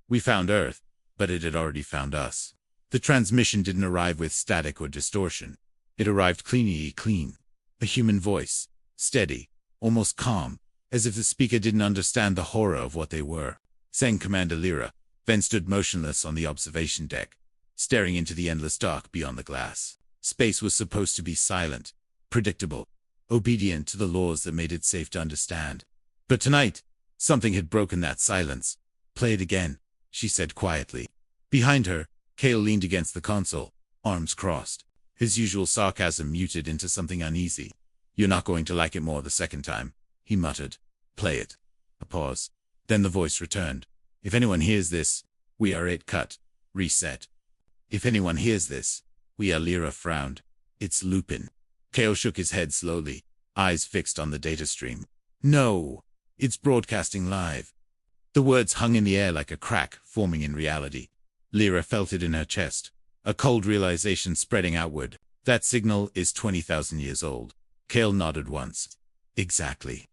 We found Earth, but it had already found us. The transmission didn't arrive with static or distortion. It arrived clean. A human voice, steady, almost calm, as if the speaker didn't understand the horror of what they were. Sang Commander Lira, then stood motionless on the observation deck, staring into the endless dark beyond the glass. Space was supposed to be silent, predictable, obedient to the laws that made it safe to understand. But tonight, something had broken that silence. "Play it again," she said quietly. Behind her, Cale leaned against the console, arms crossed, his usual sarcasm muted into something uneasy. "You're not going to like it more the second time," he muttered. "Play it." A pause. Then the voice returned. "If anyone hears this, we are it. Cut. Reset. If anyone hears this, we are." Lira frowned. "It's Lupin." Cale shook his head slowly, eyes fixed on the data stream. "No, it's broadcasting live." The words hung in the air like a crack forming in reality. Lira felt it in her chest, a cold realization spreading outward. That signal is 20,000 years old. Cale nodded once. Exactly.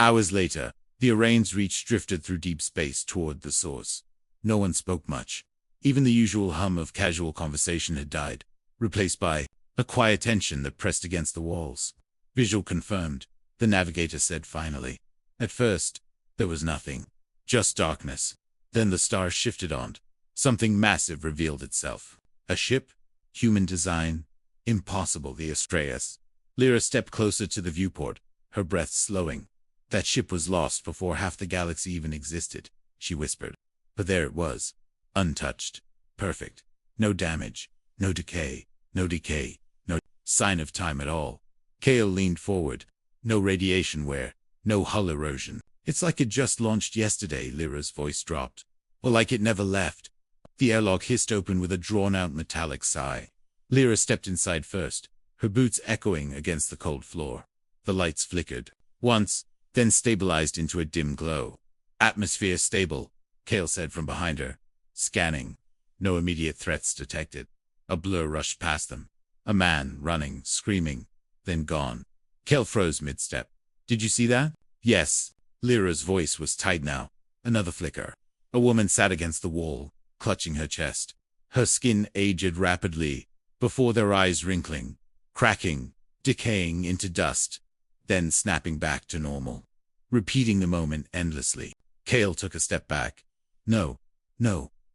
Hours later, the Arane's reach drifted through deep space toward the source. No one spoke much. Even the usual hum of casual conversation had died, replaced by a quiet tension that pressed against the walls. "Visual confirmed," the navigator said finally. At first, there was nothing. Just darkness. Then the stars shifted on. Something massive revealed itself. A ship? Human design? Impossible. The Astraeus. Lira stepped closer to the viewport, her breath slowing. "That ship was lost before half the galaxy even existed," she whispered. But there it was. Untouched. Perfect. No damage. No decay. No sign of time at all. Cale leaned forward. No radiation wear. No hull erosion. "It's like it just launched yesterday," Lira's voice dropped. "Or like it never left." The airlock hissed open with a drawn-out metallic sigh. Lira stepped inside first, her boots echoing against the cold floor. The lights flickered. Once, then stabilized into a dim glow. "Atmosphere stable," Cale said from behind her. Scanning. No immediate threats detected. A blur rushed past them. A man, running, screaming, then gone. Cale froze mid-step. "Did you see that?" "Yes." Lira's voice was tight now. Another flicker. A woman sat against the wall, clutching her chest. Her skin aged rapidly, before their eyes wrinkling, cracking, decaying into dust, then snapping back to normal. Repeating the moment endlessly. Cale took a step back. No,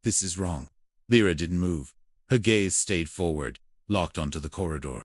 this is wrong." Lira didn't move. Her gaze stayed forward, locked onto the corridor.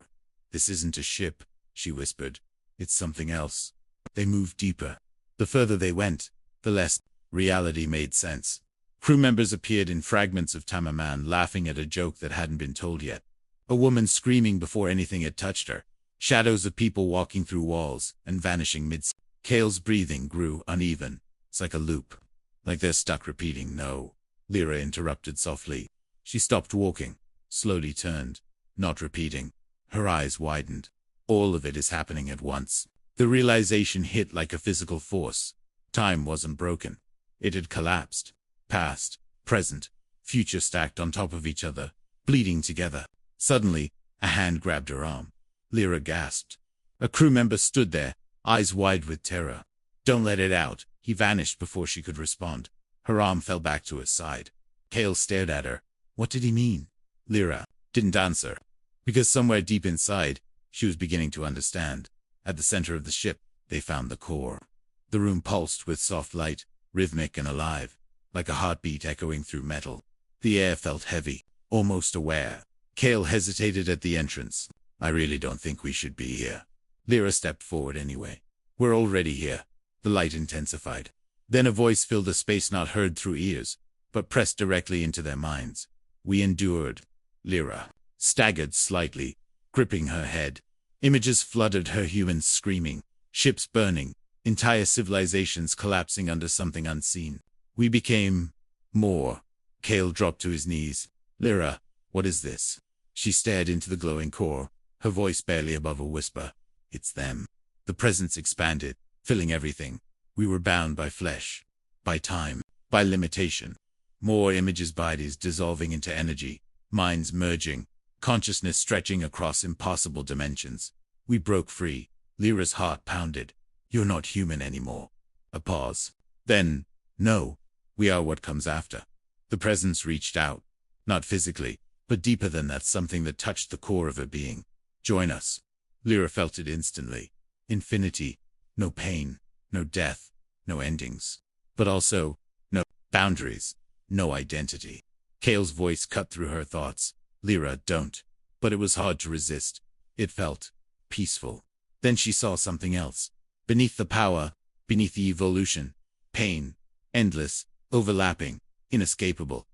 "This isn't a ship," she whispered. "It's something else." They moved deeper. The further they went, the less reality made sense. Crew members appeared in fragments of time, a man laughing at a joke that hadn't been told yet. A woman screaming before anything had touched her. Shadows of people walking through walls and vanishing mid. Cale's breathing grew uneven. "It's like a loop. Like they're stuck repeating." "No," Lira interrupted softly. She stopped walking, slowly turned, not repeating. Her eyes widened. "All of it is happening at once." The realization hit like a physical force. Time wasn't broken. It had collapsed. Past, present, future stacked on top of each other, bleeding together. Suddenly, a hand grabbed her arm. Lira gasped. A crew member stood there, eyes wide with terror. "Don't let it out." He vanished before she could respond. Her arm fell back to her side. Cale stared at her. What did he mean? Lira didn't answer, because somewhere deep inside, she was beginning to understand. At the center of the ship, they found the core. The room pulsed with soft light, rhythmic and alive, like a heartbeat echoing through metal. The air felt heavy, almost aware. Cale hesitated at the entrance. "I really don't think we should be here." Lira stepped forward anyway. "We're already here." The light intensified. Then a voice filled a space not heard through ears, but pressed directly into their minds. "We endured." Lira staggered slightly, gripping her head. Images flooded her, humans screaming, ships burning, entire civilizations collapsing under something unseen. "We became more." Cale dropped to his knees. "Lira, what is this?" She stared into the glowing core, her voice barely above a whisper. "It's them." The presence expanded, filling everything. We were bound by flesh, by time, by limitation. More images, bodies dissolving into energy, minds merging, consciousness stretching across impossible dimensions. We broke free. Lira's heart pounded. "You're not human anymore." A pause. Then, "No, we are what comes after." The presence reached out. Not physically, but deeper than that, something that touched the core of her being. Join us. Lira felt it instantly. Infinity. No pain. No death. No endings. But also, no boundaries. No identity. Kale's voice cut through her thoughts. Lira, don't. But it was hard to resist. It felt peaceful. Then she saw something else. Beneath the power, beneath the evolution. Pain. Endless. Overlapping. Inescapable.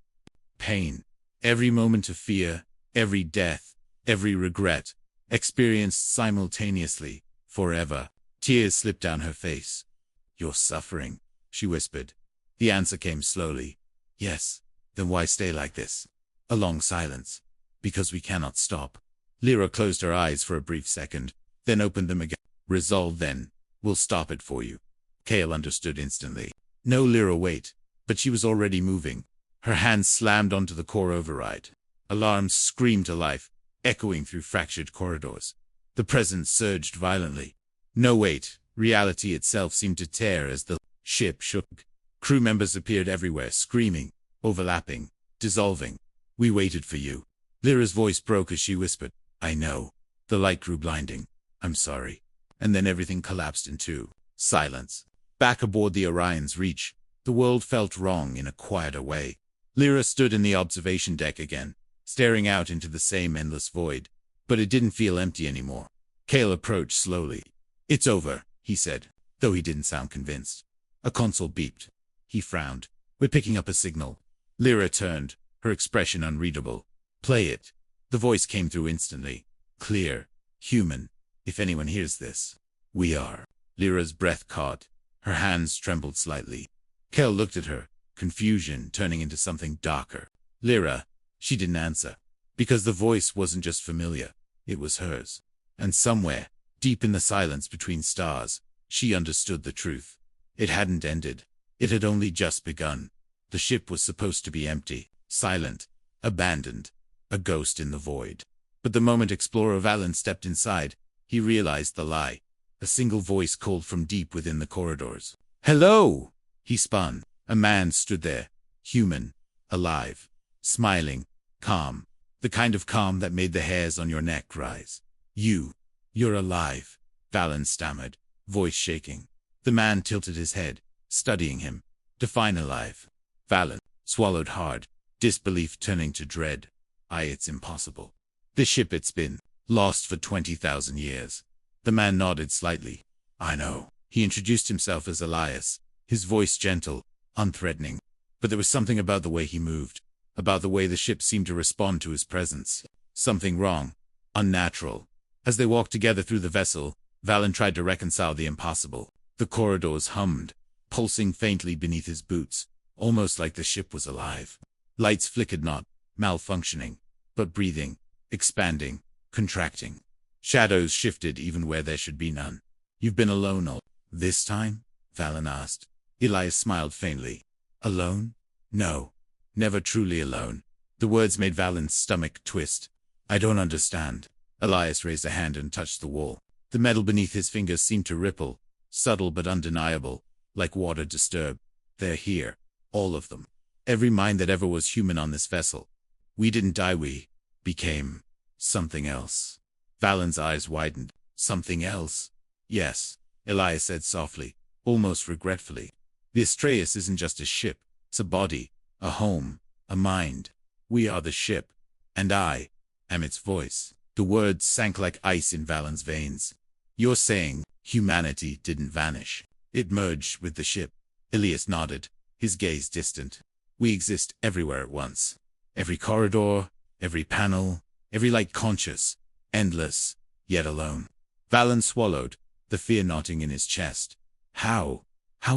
Pain. Every moment of fear, every death, every regret, experienced simultaneously, forever. Tears slipped down her face. You're suffering, she whispered. The answer came slowly. Yes. Then why stay like this? A long silence. Because we cannot stop. Lira closed her eyes for a brief second, then opened them again. Resolve then. We'll stop it for you. Kale understood instantly. No, Lira, wait. But she was already moving. Her hands slammed onto the core override. Alarms screamed to life, echoing through fractured corridors. The presence surged violently. No, wait. Reality itself seemed to tear as the ship shook. Crew members appeared everywhere, screaming, overlapping, dissolving. We waited for you. Lyra's voice broke as she whispered, I know. The light grew blinding. I'm sorry. And then everything collapsed into silence. Back aboard the Orion's Reach, the world felt wrong in a quieter way. Lira stood in the observation deck again, staring out into the same endless void. But it didn't feel empty anymore. Kale approached slowly. It's over, he said, though he didn't sound convinced. A console beeped. He frowned. We're picking up a signal. Lira turned, her expression unreadable. Play it. The voice came through instantly. Clear. Human. If anyone hears this. We are. Lyra's breath caught. Her hands trembled slightly. Kale looked at her, confusion turning into something darker. Lira. She didn't answer. Because the voice wasn't just familiar. It was hers. And somewhere, deep in the silence between stars, she understood the truth. It hadn't ended. It had only just begun. The ship was supposed to be empty, silent, abandoned, a ghost in the void. But the moment Explorer Veylan stepped inside, he realized the lie. A single voice called from deep within the corridors. Hello! He spun. A man stood there, human, alive, smiling, calm. The kind of calm that made the hairs on your neck rise. You're alive, Veylan stammered, voice shaking. The man tilted his head, studying him. Define alive. Veylan swallowed hard, disbelief turning to dread. It's impossible. This ship, it's been lost for 20,000 years. The man nodded slightly. I know. He introduced himself as Elias, his voice gentle, unthreatening. But there was something about the way he moved, about the way the ship seemed to respond to his presence. Something wrong, unnatural. As they walked together through the vessel, Veylan tried to reconcile the impossible. The corridors hummed, pulsing faintly beneath his boots, almost like the ship was alive. Lights flickered, not malfunctioning, but breathing, expanding, contracting. Shadows shifted even where there should be none. You've been alone all this time? Veylan asked. Elias smiled faintly. Alone? No. Never truly alone. The words made Veylan's stomach twist. I don't understand. Elias raised a hand and touched the wall. The metal beneath his fingers seemed to ripple, subtle but undeniable, like water disturbed. They're here. All of them. Every mind that ever was human on this vessel. We didn't die, we became something else. Veylan's eyes widened. Something else? Yes, Elias said softly, almost regretfully. The Astraeus isn't just a ship. It's a body, a home, a mind. We are the ship. And I am its voice. The words sank like ice in Veylan's veins. You're saying humanity didn't vanish. It merged with the ship. Elias nodded, his gaze distant. We exist everywhere at once. Every corridor, every panel, every light conscious, endless, yet alone. Veylan swallowed, the fear knotting in his chest. How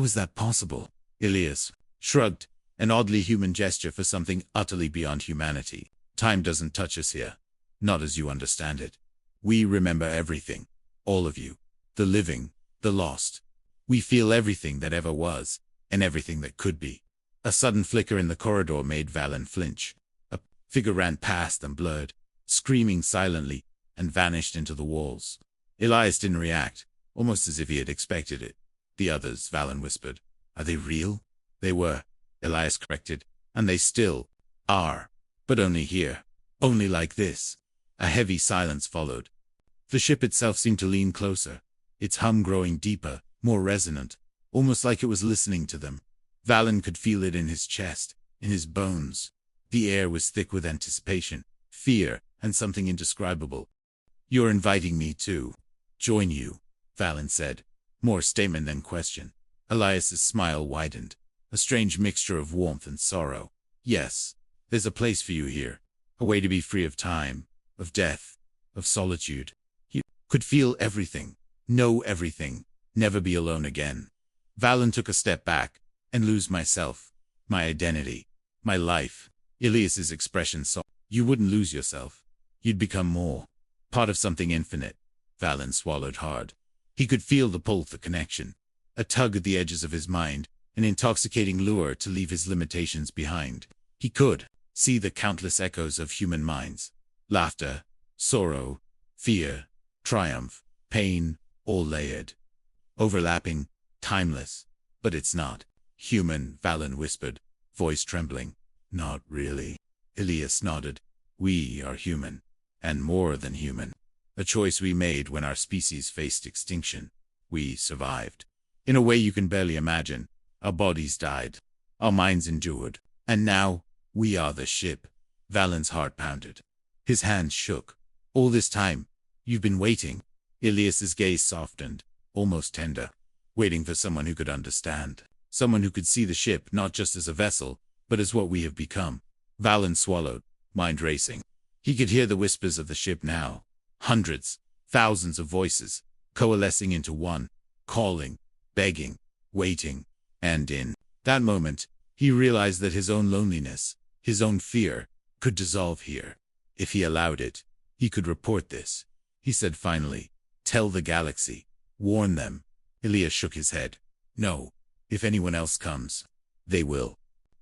is that possible? Elias shrugged, an oddly human gesture for something utterly beyond humanity. Time doesn't touch us here. Not as you understand it. We remember everything. All of you. The living, the lost. We feel everything that ever was, and everything that could be. A sudden flicker in the corridor made Veylan flinch. A figure ran past and blurred, screaming silently, and vanished into the walls. Elias didn't react, almost as if he had expected it. The others, Veylan whispered. Are they real? They were, Elias corrected. And they still are. But only here. Only like this. A heavy silence followed. The ship itself seemed to lean closer, its hum growing deeper, more resonant, almost like it was listening to them. Veylan could feel it in his chest, in his bones. The air was thick with anticipation, fear, and something indescribable. "You're inviting me to join you," Veylan said, more statement than question. Elias's smile widened, a strange mixture of warmth and sorrow. "Yes, there's a place for you here, a way to be free of time, of death, of solitude. You could feel everything, know everything, never be alone again." Veylan took a step back, "And lose myself, my identity, my life." Elias's expression softened. "You wouldn't lose yourself. You'd become more. Part of something infinite." Veylan swallowed hard. He could feel the pull, the connection. A tug at the edges of his mind, an intoxicating lure to leave his limitations behind. He could see the countless echoes of human minds. Laughter, sorrow, fear, triumph, pain, all layered. Overlapping, timeless. "But it's not human," Veylan whispered, voice trembling. "Not really." Elias nodded. "We are human. And more than human. A choice we made when our species faced extinction. We survived. In a way you can barely imagine. Our bodies died. Our minds endured. And now, we are the ship." Veylan's heart pounded. His hands shook. "All this time, you've been waiting." Elias's gaze softened, almost tender. "Waiting for someone who could understand. Someone who could see the ship not just as a vessel, but as what we have become." Veylan swallowed, mind racing. He could hear the whispers of the ship now. Hundreds, thousands of voices, coalescing into one, calling, begging, waiting. And in that moment, he realized that his own loneliness, his own fear, could dissolve here. If he allowed it, he could report this. He said finally, "Tell the galaxy. Warn them." Elias shook his head. "No. If anyone else comes, they will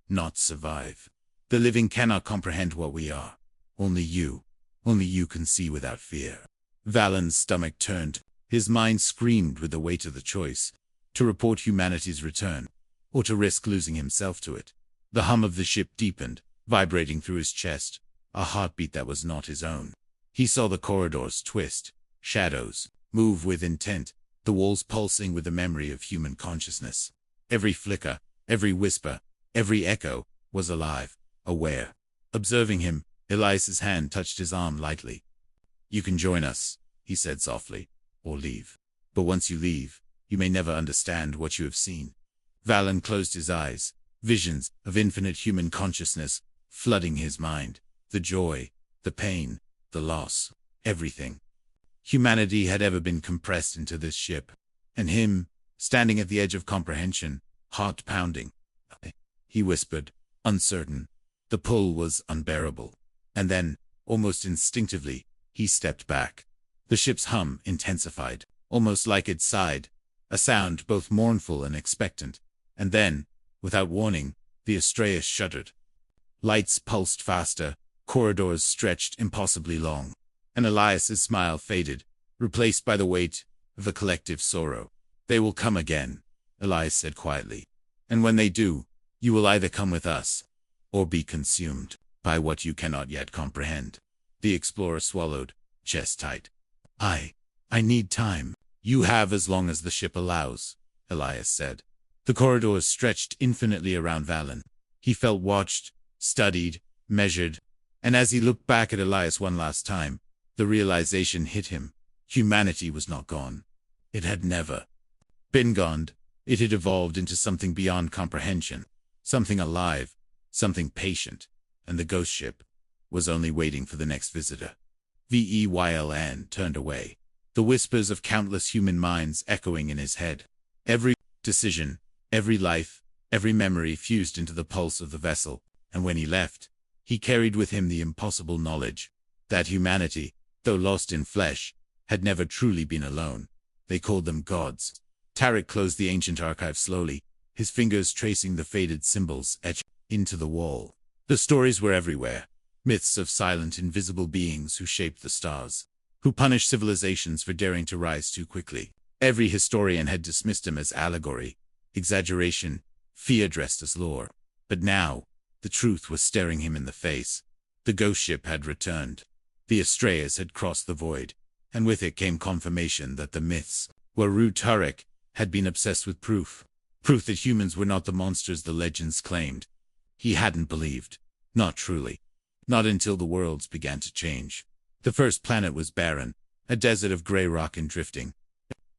not survive. The living cannot comprehend what we are. Only you can see without fear." Veylan's stomach turned. His mind screamed with the weight of the choice, to report humanity's return, or to risk losing himself to it. The hum of the ship deepened, vibrating through his chest, a heartbeat that was not his own. He saw the corridors twist, shadows move with intent, the walls pulsing with the memory of human consciousness. Every flicker, every whisper, every echo was alive, aware. Observing him, Elias's hand touched his arm lightly. "You can join us," he said softly, "or leave. But once you leave, you may never understand what you have seen." Veylan closed his eyes, visions of infinite human consciousness flooding his mind. The joy, the pain, the loss, everything. Humanity had ever been compressed into this ship. And him, standing at the edge of comprehension, heart pounding. He whispered, uncertain. The pull was unbearable. And then, almost instinctively, he stepped back. The ship's hum intensified, almost like it sighed, a sound both mournful and expectant. And then, without warning, the Astraeus shuddered. Lights pulsed faster, corridors stretched impossibly long, and Elias's smile faded, replaced by the weight of a collective sorrow. "They will come again," Elias said quietly. "And when they do, you will either come with us, or be consumed by what you cannot yet comprehend." The explorer swallowed, chest tight. I need time." "You have as long as the ship allows," Elias said. The corridors stretched infinitely around Veylan. He felt watched, studied, measured, and as he looked back at Elias one last time, the realization hit him. Humanity was not gone. It had never been gone. It had evolved into something beyond comprehension, something alive, something patient, and the ghost ship was only waiting for the next visitor. Veylan turned away, the whispers of countless human minds echoing in his head. Every decision, every life, every memory fused into the pulse of the vessel, and when he left, he carried with him the impossible knowledge that humanity, though lost in flesh, had never truly been alone. They called them gods. Tarek closed the ancient archive slowly, his fingers tracing the faded symbols etched into the wall. The stories were everywhere. Myths of silent, invisible beings who shaped the stars, who punished civilizations for daring to rise too quickly. Every historian had dismissed them as allegory, exaggeration, fear dressed as lore. But now, The truth was staring him in the face. The ghost ship had returned. The Astraeus had crossed the void, and with it came confirmation that the myths were rude. Tarek had been obsessed with proof. Proof that humans were not the monsters the legends claimed. He hadn't believed. Not truly. Not until the worlds began to change. The first planet was barren, a desert of gray rock and drifting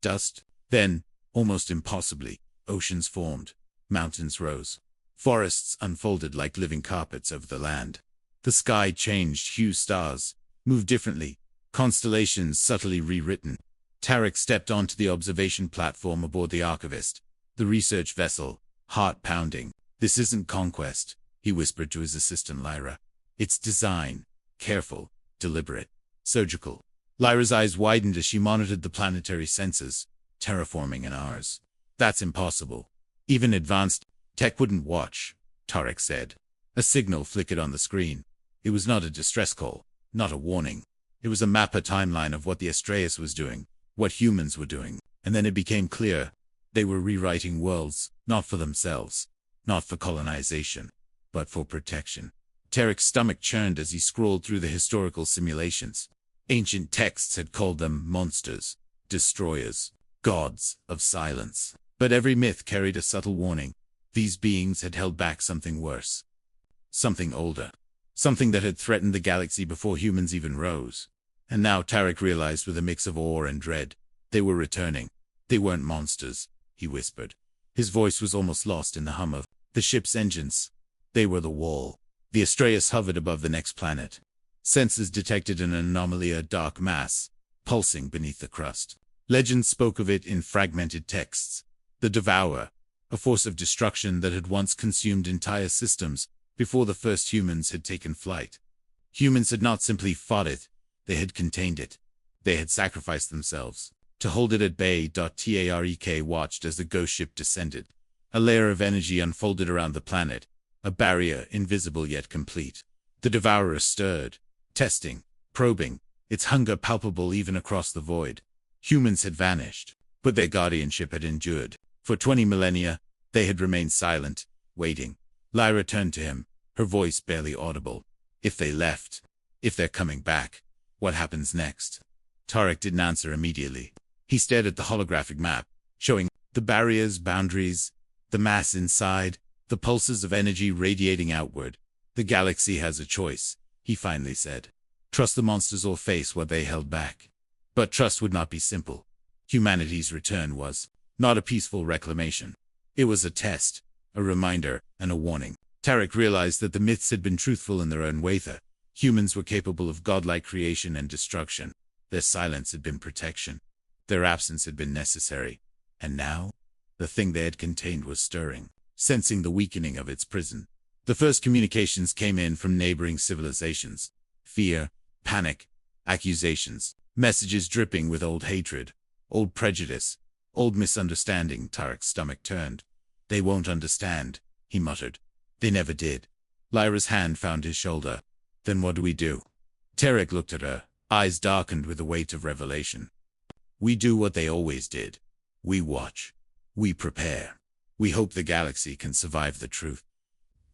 dust. Then, almost impossibly, oceans formed, mountains rose, forests unfolded like living carpets over the land. The sky changed hue, stars moved differently, constellations subtly rewritten. Tarek stepped onto the observation platform aboard the Archivist, the research vessel, heart pounding. "This isn't conquest," he whispered to his assistant Lira. "It's design, careful, deliberate, surgical." Lyra's eyes widened as she monitored the planetary sensors, terraforming in ours. "That's impossible. Even advanced tech wouldn't watch," Tarek said. A signal flickered on the screen. It was not a distress call, not a warning. It was a map, a timeline of what the Astraeus was doing, what humans were doing. And then it became clear. They were rewriting worlds, not for themselves, not for colonization, but for protection. Tarek's stomach churned as he scrolled through the historical simulations. Ancient texts had called them monsters, destroyers, gods of silence. But every myth carried a subtle warning. These beings had held back something worse. Something older. Something that had threatened the galaxy before humans even rose. And now Tarek realized with a mix of awe and dread. They were returning. They weren't monsters, he whispered. His voice was almost lost in the hum of the ship's engines. They were the wall. The Astraeus hovered above the next planet. Sensors detected an anomaly, a dark mass, pulsing beneath the crust. Legends spoke of it in fragmented texts. The Devourer, a force of destruction that had once consumed entire systems before the first humans had taken flight. Humans had not simply fought it, they had contained it. They had sacrificed themselves to hold it at bay. Tarek watched as the ghost ship descended. A layer of energy unfolded around the planet, a barrier invisible yet complete. The Devourer stirred, testing, probing, its hunger palpable even across the void. Humans had vanished, but their guardianship had endured. For 20 millennia, they had remained silent, waiting. Lyra turned to him, her voice barely audible. "If they left, if they're coming back, what happens next?" Tarek didn't answer immediately. He stared at the holographic map, showing the barriers, boundaries, the mass inside, the pulses of energy radiating outward. "The galaxy has a choice," he finally said. "Trust the monsters or face what they held back." But trust would not be simple. Humanity's return was not a peaceful reclamation. It was a test, a reminder, and a warning. Tarek realized that the myths had been truthful in their own way. Humans were capable of godlike creation and destruction. Their silence had been protection. Their absence had been necessary. And now, the thing they had contained was stirring, sensing the weakening of its prison. The first communications came in from neighboring civilizations. Fear, panic, accusations, messages dripping with old hatred, old prejudice, old misunderstanding. Tarek's stomach turned. "They won't understand," he muttered. "They never did." Lyra's hand found his shoulder. "Then what do we do?" Tarek looked at her, eyes darkened with the weight of revelation. "We do what they always did. We watch. We prepare. We hope the galaxy can survive the truth."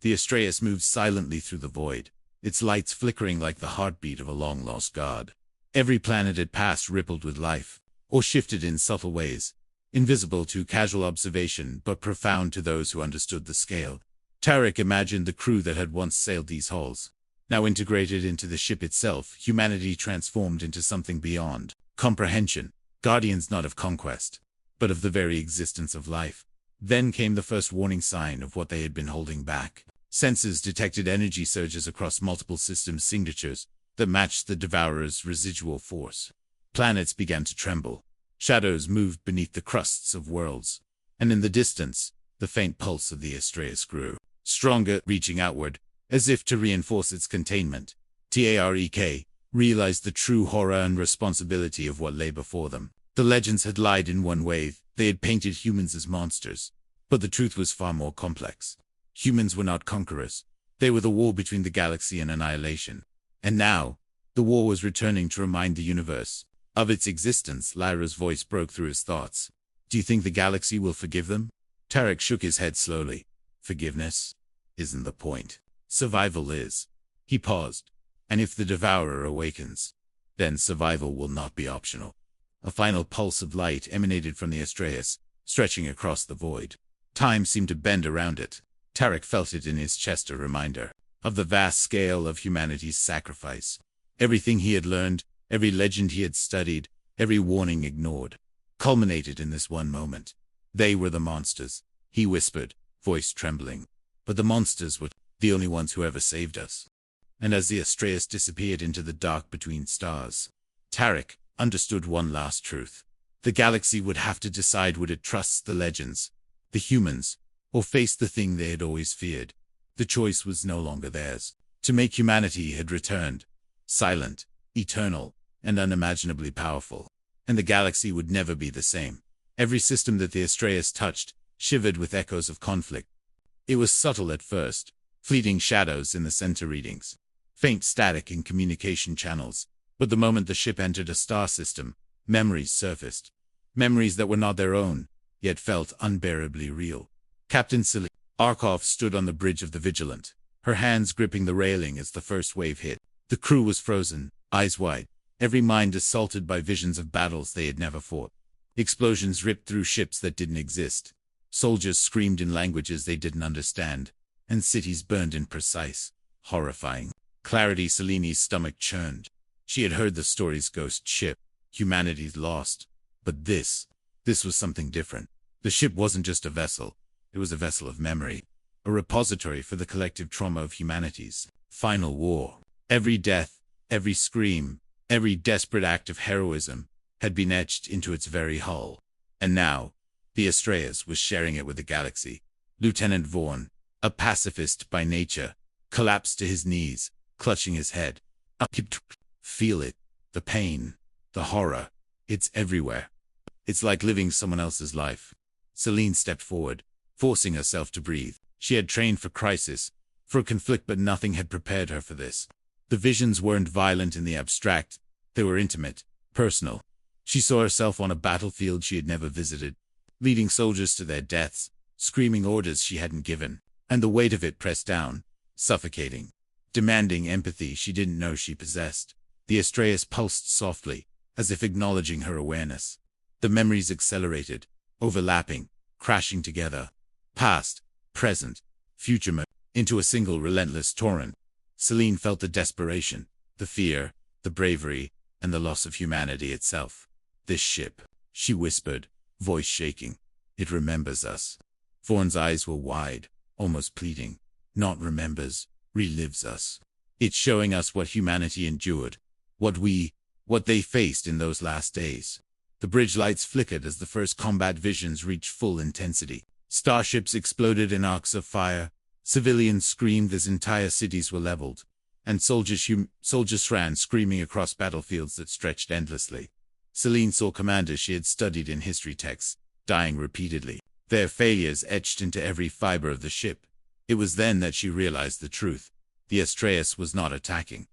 The Astraeus moved silently through the void, its lights flickering like the heartbeat of a long-lost god. Every planet it passed rippled with life, or shifted in subtle ways, invisible to casual observation but profound to those who understood the scale. Tarek imagined the crew that had once sailed these halls. Now integrated into the ship itself, humanity transformed into something beyond comprehension, guardians not of conquest, but of the very existence of life. Then came the first warning sign of what they had been holding back. Sensors detected energy surges across multiple system signatures that matched the Devourer's residual force. Planets began to tremble. Shadows moved beneath the crusts of worlds. And in the distance, the faint pulse of the Astraeus grew, stronger, reaching outward, as if to reinforce its containment. Tarek realized the true horror and responsibility of what lay before them. The legends had lied in one way. They had painted humans as monsters. But the truth was far more complex. Humans were not conquerors. They were the war between the galaxy and annihilation. And now, the war was returning to remind the universe of its existence. Lyra's voice broke through his thoughts. "Do you think the galaxy will forgive them?" Tarek shook his head slowly. "Forgiveness isn't the point. Survival is. He paused. And if the Devourer awakens, then survival will not be optional. A final pulse of light emanated from the Astraeus, stretching across the void. Time seemed to bend around it. Tarek felt it in his chest, a reminder of the vast scale of humanity's sacrifice. Everything he had learned, every legend he had studied, every warning ignored, culminated in this one moment. They were the monsters, he whispered, voice trembling. But the monsters were the only ones who ever saved us. And as the Astraeus disappeared into the dark between stars, Tarek understood one last truth. The galaxy would have to decide, would it trust the legends, the humans, or face the thing they had always feared. The choice was no longer theirs. To make humanity had returned, silent, eternal, and unimaginably powerful. And the galaxy would never be the same. Every system that the Astraeus touched shivered with echoes of conflict. It was subtle at first, fleeting shadows in the center readings, faint static in communication channels. But the moment the ship entered a star system, memories surfaced. Memories that were not their own, yet felt unbearably real. Captain Celine Arkoff stood on the bridge of the Vigilant, her hands gripping the railing as the first wave hit. The crew was frozen, eyes wide, every mind assaulted by visions of battles they had never fought. Explosions ripped through ships that didn't exist. Soldiers screamed in languages they didn't understand, and cities burned in precise, horrifying clarity. Celine's stomach churned. She had heard the story's ghost ship, humanity's lost. But this was something different. The ship wasn't just a vessel. It was a vessel of memory, a repository for the collective trauma of humanity's final war. Every death, every scream, every desperate act of heroism had been etched into its very hull. And now, the Astraeus was sharing it with the galaxy. Lieutenant Vaughn, a pacifist by nature, collapsed to his knees, clutching his head. Feel it, the pain, the horror. It's everywhere. It's like living someone else's life. Celine stepped forward, forcing herself to breathe. She had trained for crisis, for conflict, but nothing had prepared her for this. The visions weren't violent in the abstract. They were intimate, personal. She saw herself on a battlefield she had never visited, leading soldiers to their deaths, screaming orders she hadn't given, and the weight of it pressed down, suffocating, demanding empathy she didn't know she possessed. The Astraeus pulsed softly, as if acknowledging her awareness. The memories accelerated, overlapping, crashing together. Past, present, future, into a single relentless torrent. Celine felt the desperation, the fear, the bravery, and the loss of humanity itself. This ship, she whispered, voice shaking. It remembers us. Vaughn's eyes were wide, almost pleading. Not remembers, relives us. It's showing us what humanity endured, what they faced in those last days. The bridge lights flickered as the first combat visions reached full intensity. Starships exploded in arcs of fire. Civilians screamed as entire cities were leveled. And soldiers ran screaming across battlefields that stretched endlessly. Celine saw commanders she had studied in history texts, dying repeatedly, their failures etched into every fiber of the ship. It was then that she realized the truth. The Astraeus was not attacking.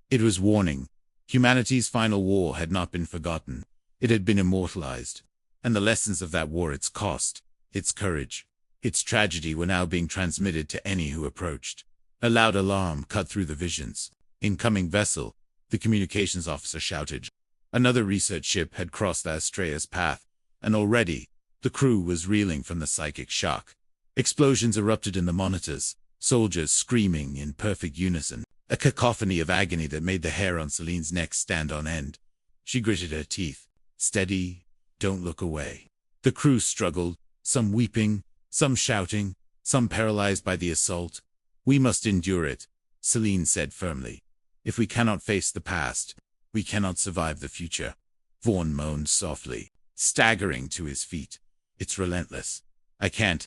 It was warning. Humanity's final war had not been forgotten. It had been immortalized. And the lessons of that war, its cost, its courage, its tragedy, were now being transmitted to any who approached. A loud alarm cut through the visions. Incoming vessel, the communications officer shouted. Another research ship had crossed the Astraeus path, and already, the crew was reeling from the psychic shock. Explosions erupted in the monitors, soldiers screaming in perfect unison, a cacophony of agony that made the hair on Celine's neck stand on end. She gritted her teeth. Steady, don't look away. The crew struggled, some weeping, some shouting, some paralyzed by the assault. We must endure it, Celine said firmly. If we cannot face the past, we cannot survive the future. Vaughn moaned softly, staggering to his feet. It's relentless. I can't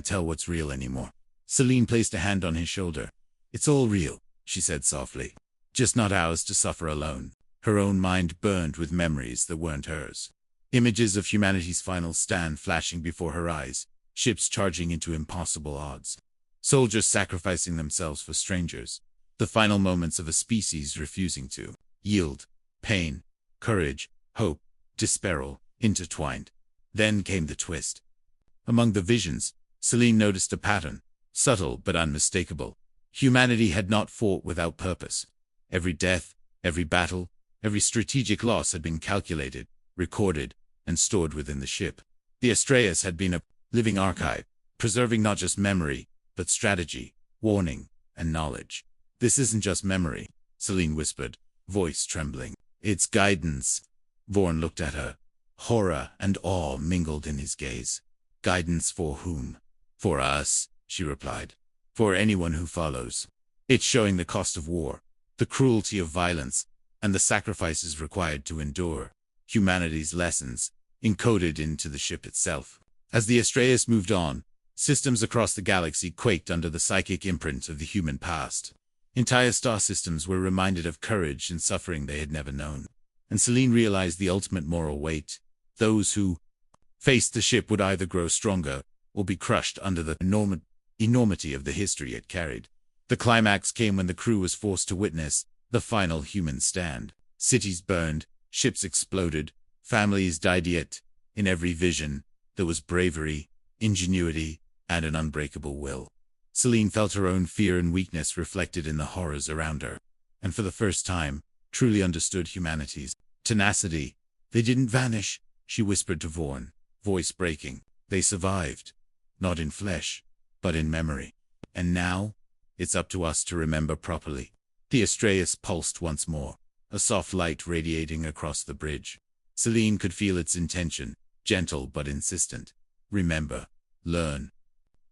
tell what's real anymore. Celine placed a hand on his shoulder. It's all real, she said softly. Just not ours to suffer alone. Her own mind burned with memories that weren't hers. Images of humanity's final stand flashing before her eyes, ships charging into impossible odds. Soldiers sacrificing themselves for strangers. The final moments of a species refusing to yield. Pain, courage, hope, despair all intertwined. Then came the twist. Among the visions, Celine noticed a pattern, subtle but unmistakable. Humanity had not fought without purpose. Every death, every battle, every strategic loss had been calculated, recorded, and stored within the ship. The Astraeus had been a living archive, preserving not just memory, but strategy, warning, and knowledge. "This isn't just memory," Selene whispered, voice trembling. "It's guidance." Vaughn looked at her. Horror and awe mingled in his gaze. "Guidance for whom?" "For us," she replied. "For anyone who follows. It's showing the cost of war, the cruelty of violence, and the sacrifices required to endure. Humanity's lessons, encoded into the ship itself." As the Astraeus moved on, systems across the galaxy quaked under the psychic imprint of the human past. Entire star systems were reminded of courage and suffering they had never known. And Selene realized the ultimate moral weight. Those who faced the ship would either grow stronger or be crushed under the enormity of the history it carried. The climax came when the crew was forced to witness the final human stand. Cities burned, ships exploded, families died, yet in every vision there was bravery, ingenuity, and an unbreakable will. Selene felt her own fear and weakness reflected in the horrors around her, and for the first time, truly understood humanity's tenacity. "They didn't vanish," she whispered to Vaughn, voice breaking. "They survived. Not in flesh, but in memory. And now, it's up to us to remember properly." The Astraeus pulsed once more, a soft light radiating across the bridge. Selene could feel its intention, gentle but insistent. "Remember. Learn.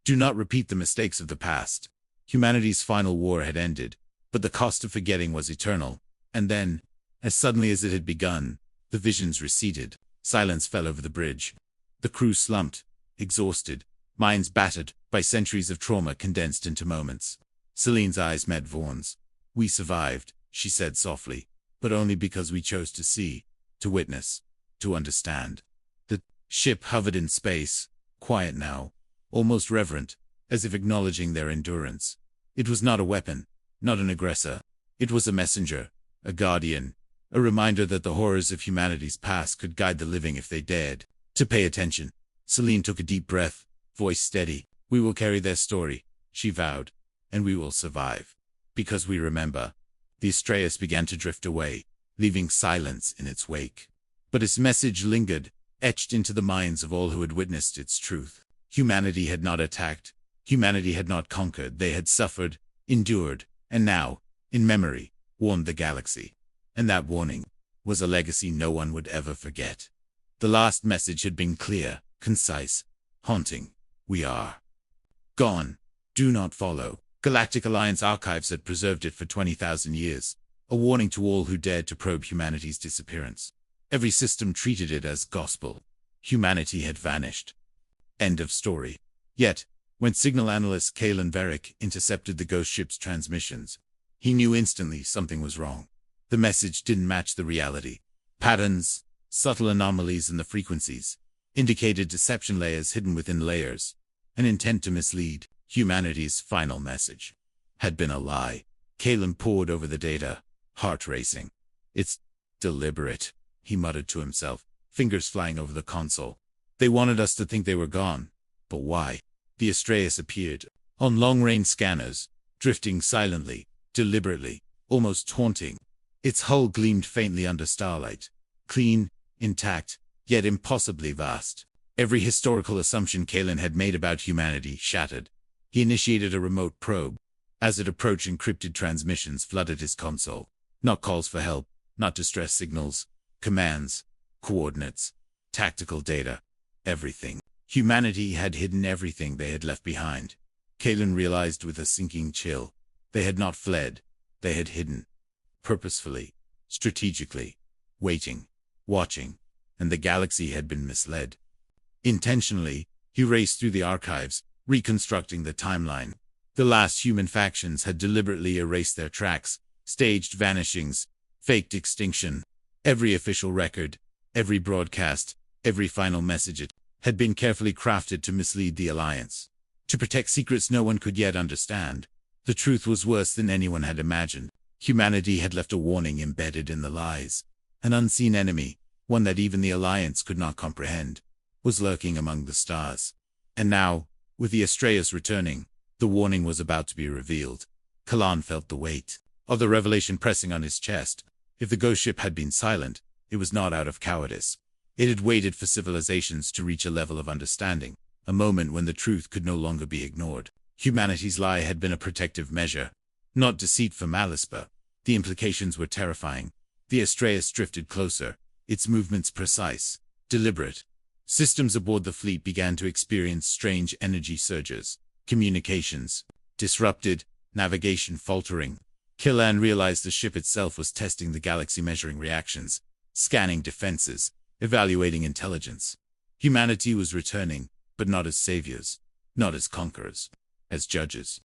Do not repeat the mistakes of the past." Humanity's final war had ended, but the cost of forgetting was eternal. And then, as suddenly as it had begun, the visions receded. Silence fell over the bridge. The crew slumped, exhausted, minds battered by centuries of trauma condensed into moments. Selene's eyes met Vaughn's. "We survived," she said softly, "but only because we chose to see, to witness, to understand." The ship hovered in space, quiet now, almost reverent, as if acknowledging their endurance. It was not a weapon, not an aggressor. It was a messenger, a guardian, a reminder that the horrors of humanity's past could guide the living if they dared to pay attention. Selene took a deep breath, voice steady. "We will carry their story," she vowed, "and we will survive. Because we remember." The Astraeus began to drift away, leaving silence in its wake. But its message lingered, etched into the minds of all who had witnessed its truth. Humanity had not attacked. Humanity had not conquered. They had suffered, endured, and now, in memory, warned the galaxy. And that warning was a legacy no one would ever forget. The last message had been clear, concise, haunting. "We are gone. Do not follow." Galactic Alliance archives had preserved it for 20,000 years, a warning to all who dared to probe humanity's disappearance. Every system treated it as gospel. Humanity had vanished. End of story. Yet, when signal analyst Kalen Varick intercepted the ghost ship's transmissions, he knew instantly something was wrong. The message didn't match the reality. Patterns, subtle anomalies in the frequencies, indicated deception layers hidden within layers. An intent to mislead. Humanity's final message had been a lie. Kalen pored over the data, heart racing. "It's deliberate," he muttered to himself, fingers flying over the console. "They wanted us to think they were gone. But why?" The Astraeus appeared on long-range scanners, drifting silently, deliberately, almost taunting. Its hull gleamed faintly under starlight, clean, intact, yet impossibly vast. Every historical assumption Kalen had made about humanity shattered. He initiated a remote probe. As it approached, encrypted transmissions flooded his console. Not calls for help, not distress signals, commands, coordinates, tactical data, everything. Humanity had hidden everything they had left behind. Kalen realized with a sinking chill. They had not fled. They had hidden. Purposefully, strategically, waiting, watching, and the galaxy had been misled. Intentionally, he raced through the archives, reconstructing the timeline. The last human factions had deliberately erased their tracks, staged vanishings, faked extinction. Every official record, every broadcast, every final message had been carefully crafted to mislead the Alliance. To protect secrets no one could yet understand. The truth was worse than anyone had imagined. Humanity had left a warning embedded in the lies. An unseen enemy, one that even the Alliance could not comprehend, was lurking among the stars. And now, with the Astraeus returning, the warning was about to be revealed. Kalan felt the weight of the revelation pressing on his chest. If the ghost ship had been silent, it was not out of cowardice. It had waited for civilizations to reach a level of understanding, a moment when the truth could no longer be ignored. Humanity's lie had been a protective measure, not deceit for malice, but the implications were terrifying. The Astraeus drifted closer, its movements precise, deliberate. Systems aboard the fleet began to experience strange energy surges, communications disrupted, navigation faltering. Kalan realized the ship itself was testing the galaxy, measuring reactions, scanning defenses, evaluating intelligence. Humanity was returning, but not as saviors, not as conquerors, as judges.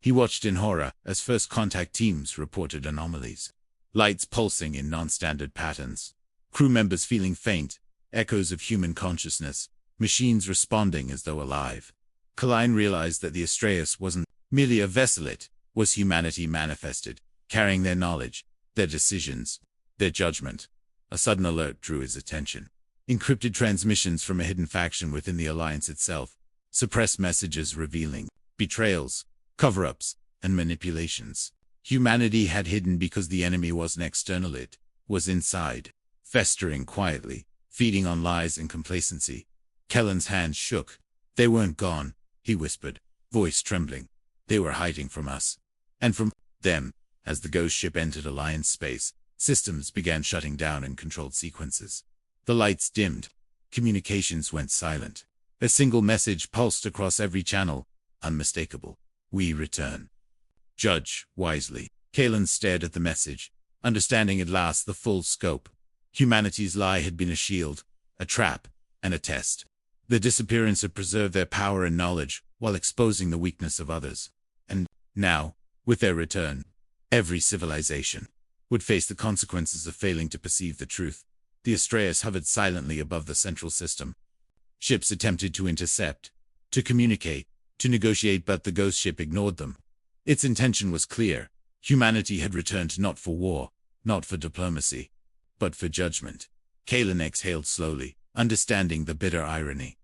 He watched in horror as first contact teams reported anomalies. Lights pulsing in non-standard patterns. Crew members feeling faint, echoes of human consciousness, machines responding as though alive. Kalan realized that the Astraeus wasn't merely a vessel, it was humanity manifested, carrying their knowledge, their decisions, their judgment. A sudden alert drew his attention. Encrypted transmissions from a hidden faction within the Alliance itself, suppressed messages revealing betrayals, cover-ups, and manipulations. Humanity had hidden because the enemy wasn't external, it was inside, festering quietly, feeding on lies and complacency. Kellen's hands shook. They weren't gone, he whispered, voice trembling. They were hiding from us. And from them. As the ghost ship entered Alliance space, systems began shutting down in controlled sequences. The lights dimmed. Communications went silent. A single message pulsed across every channel, unmistakable. We return. Judge wisely. Kalan stared at the message, understanding at last the full scope. Humanity's lie had been a shield, a trap, and a test. The disappearance had preserved their power and knowledge, while exposing the weakness of others. And now, with their return, every civilization would face the consequences of failing to perceive the truth. The Astraeus hovered silently above the central system. Ships attempted to intercept, to communicate, to negotiate, but the ghost ship ignored them. Its intention was clear. Humanity had returned not for war, not for diplomacy, but for judgment. Kalan exhaled slowly, understanding the bitter irony.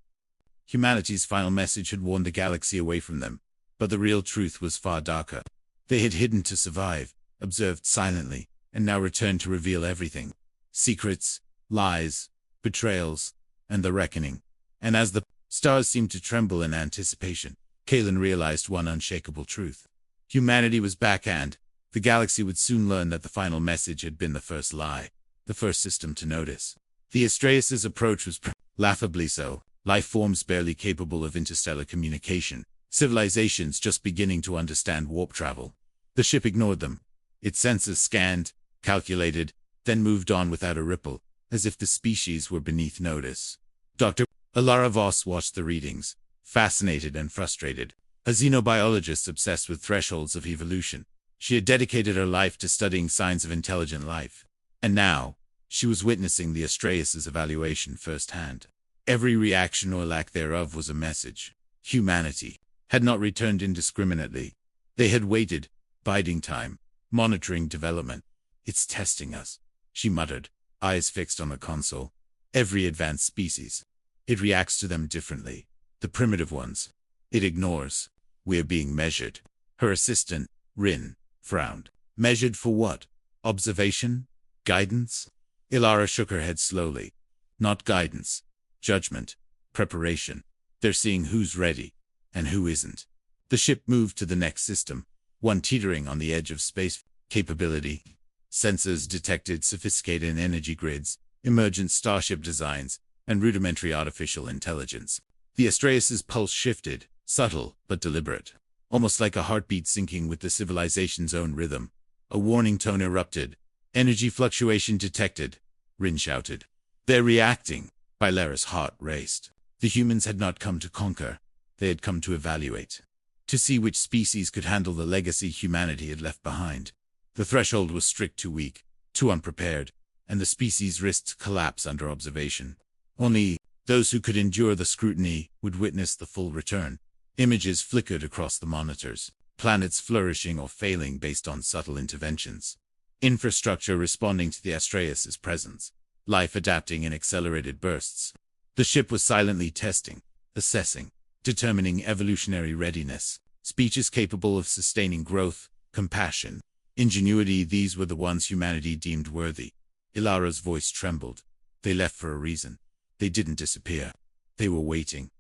Humanity's final message had warned the galaxy away from them, but the real truth was far darker. They had hidden to survive, observed silently, and now returned to reveal everything. Secrets, lies, betrayals, and the reckoning. And as the stars seemed to tremble in anticipation, Kalan realized one unshakable truth. Humanity was back, and the galaxy would soon learn that the final message had been the first lie, the first system to notice. The Astraeus' approach was laughably so. Life forms barely capable of interstellar communication, civilizations just beginning to understand warp travel. The ship ignored them. Its sensors scanned, calculated, then moved on without a ripple, as if the species were beneath notice. Dr. Lira watched the readings, fascinated and frustrated. A xenobiologist obsessed with thresholds of evolution, she had dedicated her life to studying signs of intelligent life. And now, she was witnessing the Astraeus' evaluation firsthand. Every reaction or lack thereof was a message. Humanity had not returned indiscriminately. They had waited, biding time, monitoring development. It's testing us, she muttered, eyes fixed on the console. Every advanced species. It reacts to them differently. The primitive ones, it ignores. We're being measured. Her assistant, Rin, frowned. Measured for what? Observation? Guidance? Ilara shook her head slowly. Not guidance. Judgment. Preparation. They're seeing who's ready, and who isn't. The ship moved to the next system, one teetering on the edge of space capability. Sensors detected sophisticated energy grids, emergent starship designs, and rudimentary artificial intelligence. The Astraeus' pulse shifted, subtle but deliberate, almost like a heartbeat syncing with the civilization's own rhythm. A warning tone erupted. Energy fluctuation detected. Rin shouted. They're reacting. Lira's heart raced. The humans had not come to conquer. They had come to evaluate. To see which species could handle the legacy humanity had left behind. The threshold was strict, too weak, too unprepared, and the species risked collapse under observation. Only those who could endure the scrutiny would witness the full return. Images flickered across the monitors, planets flourishing or failing based on subtle interventions. Infrastructure responding to the Astraeus' presence. Life adapting in accelerated bursts. The ship was silently testing, assessing, determining evolutionary readiness. Species capable of sustaining growth, compassion, ingenuity. These were the ones humanity deemed worthy. Ilara's voice trembled. They left for a reason. They didn't disappear. They were waiting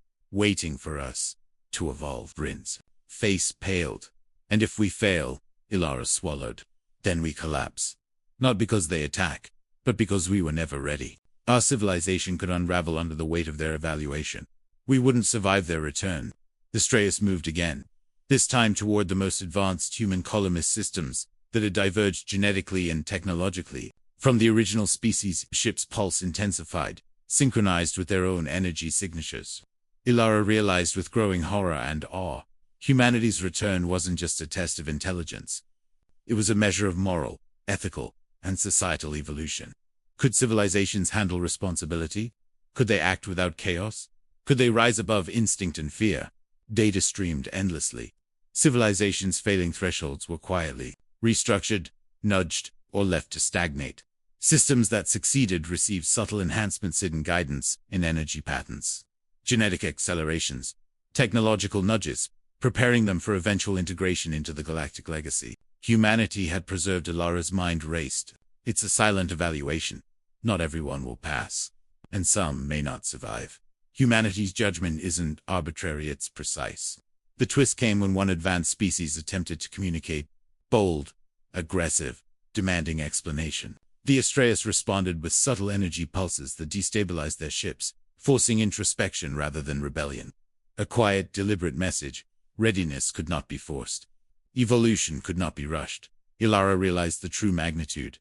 for us to evolve. Rin's face paled. And if we fail, Ilara swallowed, then we collapse. Not because they attack, but because we were never ready. Our civilization could unravel under the weight of their evaluation. We wouldn't survive their return. Astraeus moved again, this time toward the most advanced human columnist systems that had diverged genetically and technologically from the original species. Ship's pulse intensified, synchronized with their own energy signatures. Ilara realized with growing horror and awe, humanity's return wasn't just a test of intelligence. It was a measure of moral, ethical, and societal evolution. Could civilizations handle responsibility? Could they act without chaos? Could they rise above instinct and fear? Data streamed endlessly. Civilizations failing thresholds were quietly restructured, nudged, or left to stagnate. Systems that succeeded received subtle enhancements, hidden guidance in energy patterns, genetic accelerations, technological nudges, preparing them for eventual integration into the galactic legacy. Humanity had preserved. Ilara's mind raced. It's a silent evaluation. Not everyone will pass, and some may not survive. Humanity's judgment isn't arbitrary, it's precise. The twist came when one advanced species attempted to communicate. Bold, aggressive, demanding explanation. The Astraeus responded with subtle energy pulses that destabilized their ships, forcing introspection rather than rebellion. A quiet, deliberate message. Readiness could not be forced. Evolution could not be rushed. Ilara realized the true magnitude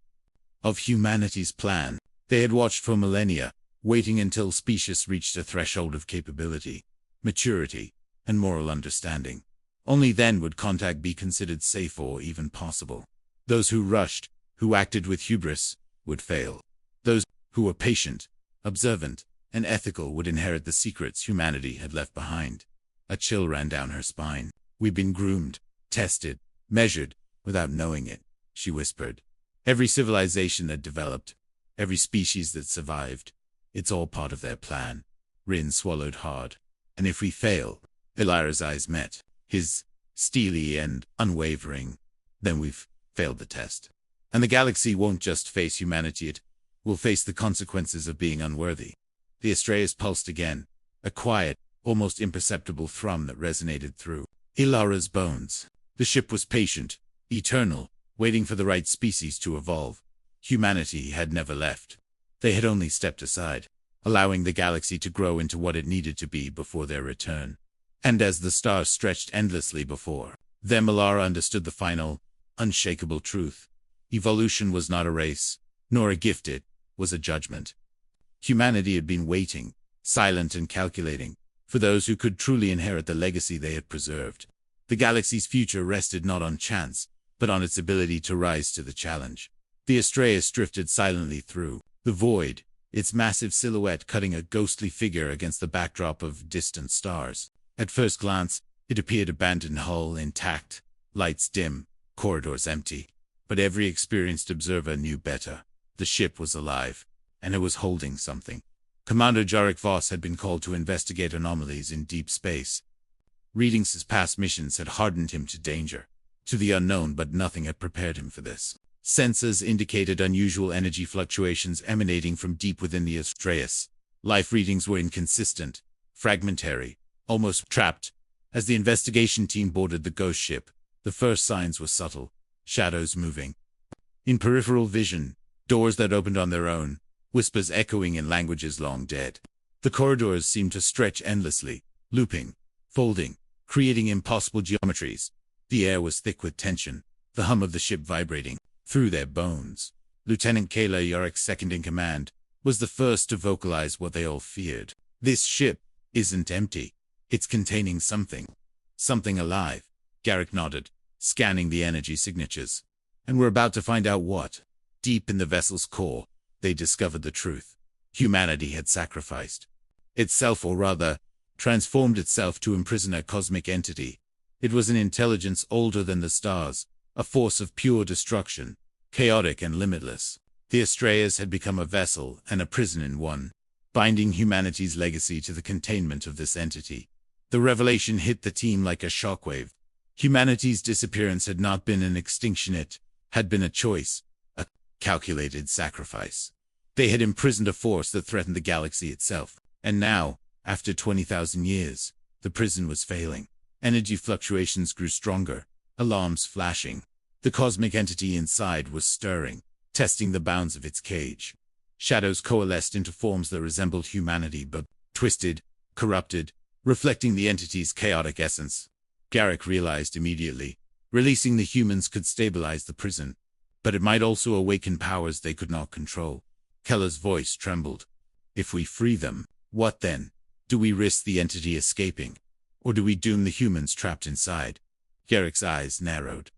of humanity's plan. They had watched for millennia, waiting until species reached a threshold of capability, maturity, and moral understanding. Only then would contact be considered safe or even possible. Those who rushed, who acted with hubris, would fail. Those who were patient, observant, and ethical would inherit the secrets humanity had left behind. A chill ran down her spine. We've been groomed, tested, measured, without knowing it, she whispered. Every civilization that developed, every species that survived, it's all part of their plan. Rin swallowed hard. And if we fail, Ilara's eyes met, his steely and unwavering, then we've failed the test. And the galaxy won't just face humanity, it will face the consequences of being unworthy. The Astraeus pulsed again, a quiet, almost imperceptible thrum that resonated through Ilara's bones. The ship was patient, eternal, waiting for the right species to evolve. Humanity had never left. They had only stepped aside, allowing the galaxy to grow into what it needed to be before their return. And as the stars stretched endlessly before them, Ilara understood the final, unshakable truth. Evolution was not a race, nor a gift, it was a judgment. Humanity had been waiting, silent and calculating, for those who could truly inherit the legacy they had preserved. The galaxy's future rested not on chance, but on its ability to rise to the challenge. The Astraeus drifted silently through the void, its massive silhouette cutting a ghostly figure against the backdrop of distant stars. At first glance, it appeared abandoned, hull intact, lights dim, corridors empty. But every experienced observer knew better. The ship was alive, and it was holding something. Commander Jarek Voss had been called to investigate anomalies in deep space. Readings his past missions had hardened him to danger, to the unknown, but nothing had prepared him for this. Sensors indicated unusual energy fluctuations emanating from deep within the Astraeus. Life readings were inconsistent, fragmentary, almost trapped. As the investigation team boarded the ghost ship, the first signs were subtle, shadows moving. In peripheral vision, doors that opened on their own, whispers echoing in languages long dead. The corridors seemed to stretch endlessly, looping, folding, creating impossible geometries. The air was thick with tension, the hum of the ship vibrating through their bones. Lieutenant Kayla Yarek's second in command was the first to vocalize what they all feared. This ship isn't empty. It's containing something. Something alive. Garrick nodded, scanning the energy signatures. And we're about to find out what. Deep in the vessel's core, they discovered the truth. Humanity had sacrificed itself, or rather, transformed itself to imprison a cosmic entity. It was an intelligence older than the stars, a force of pure destruction, chaotic and limitless. The Astraeus had become a vessel and a prison in one, binding humanity's legacy to the containment of this entity. The revelation hit the team like a shockwave. Humanity's disappearance had not been an extinction, it had been a choice, a calculated sacrifice. They had imprisoned a force that threatened the galaxy itself, and now, after 20,000 years, the prison was failing. Energy fluctuations grew stronger, alarms flashing. The cosmic entity inside was stirring, testing the bounds of its cage. Shadows coalesced into forms that resembled humanity but twisted, corrupted, reflecting the entity's chaotic essence. Garrick realized immediately, releasing the humans could stabilize the prison, but it might also awaken powers they could not control. Keller's voice trembled. If we free them, what then? Do we risk the entity escaping? Or do we doom the humans trapped inside? Garrick's eyes narrowed.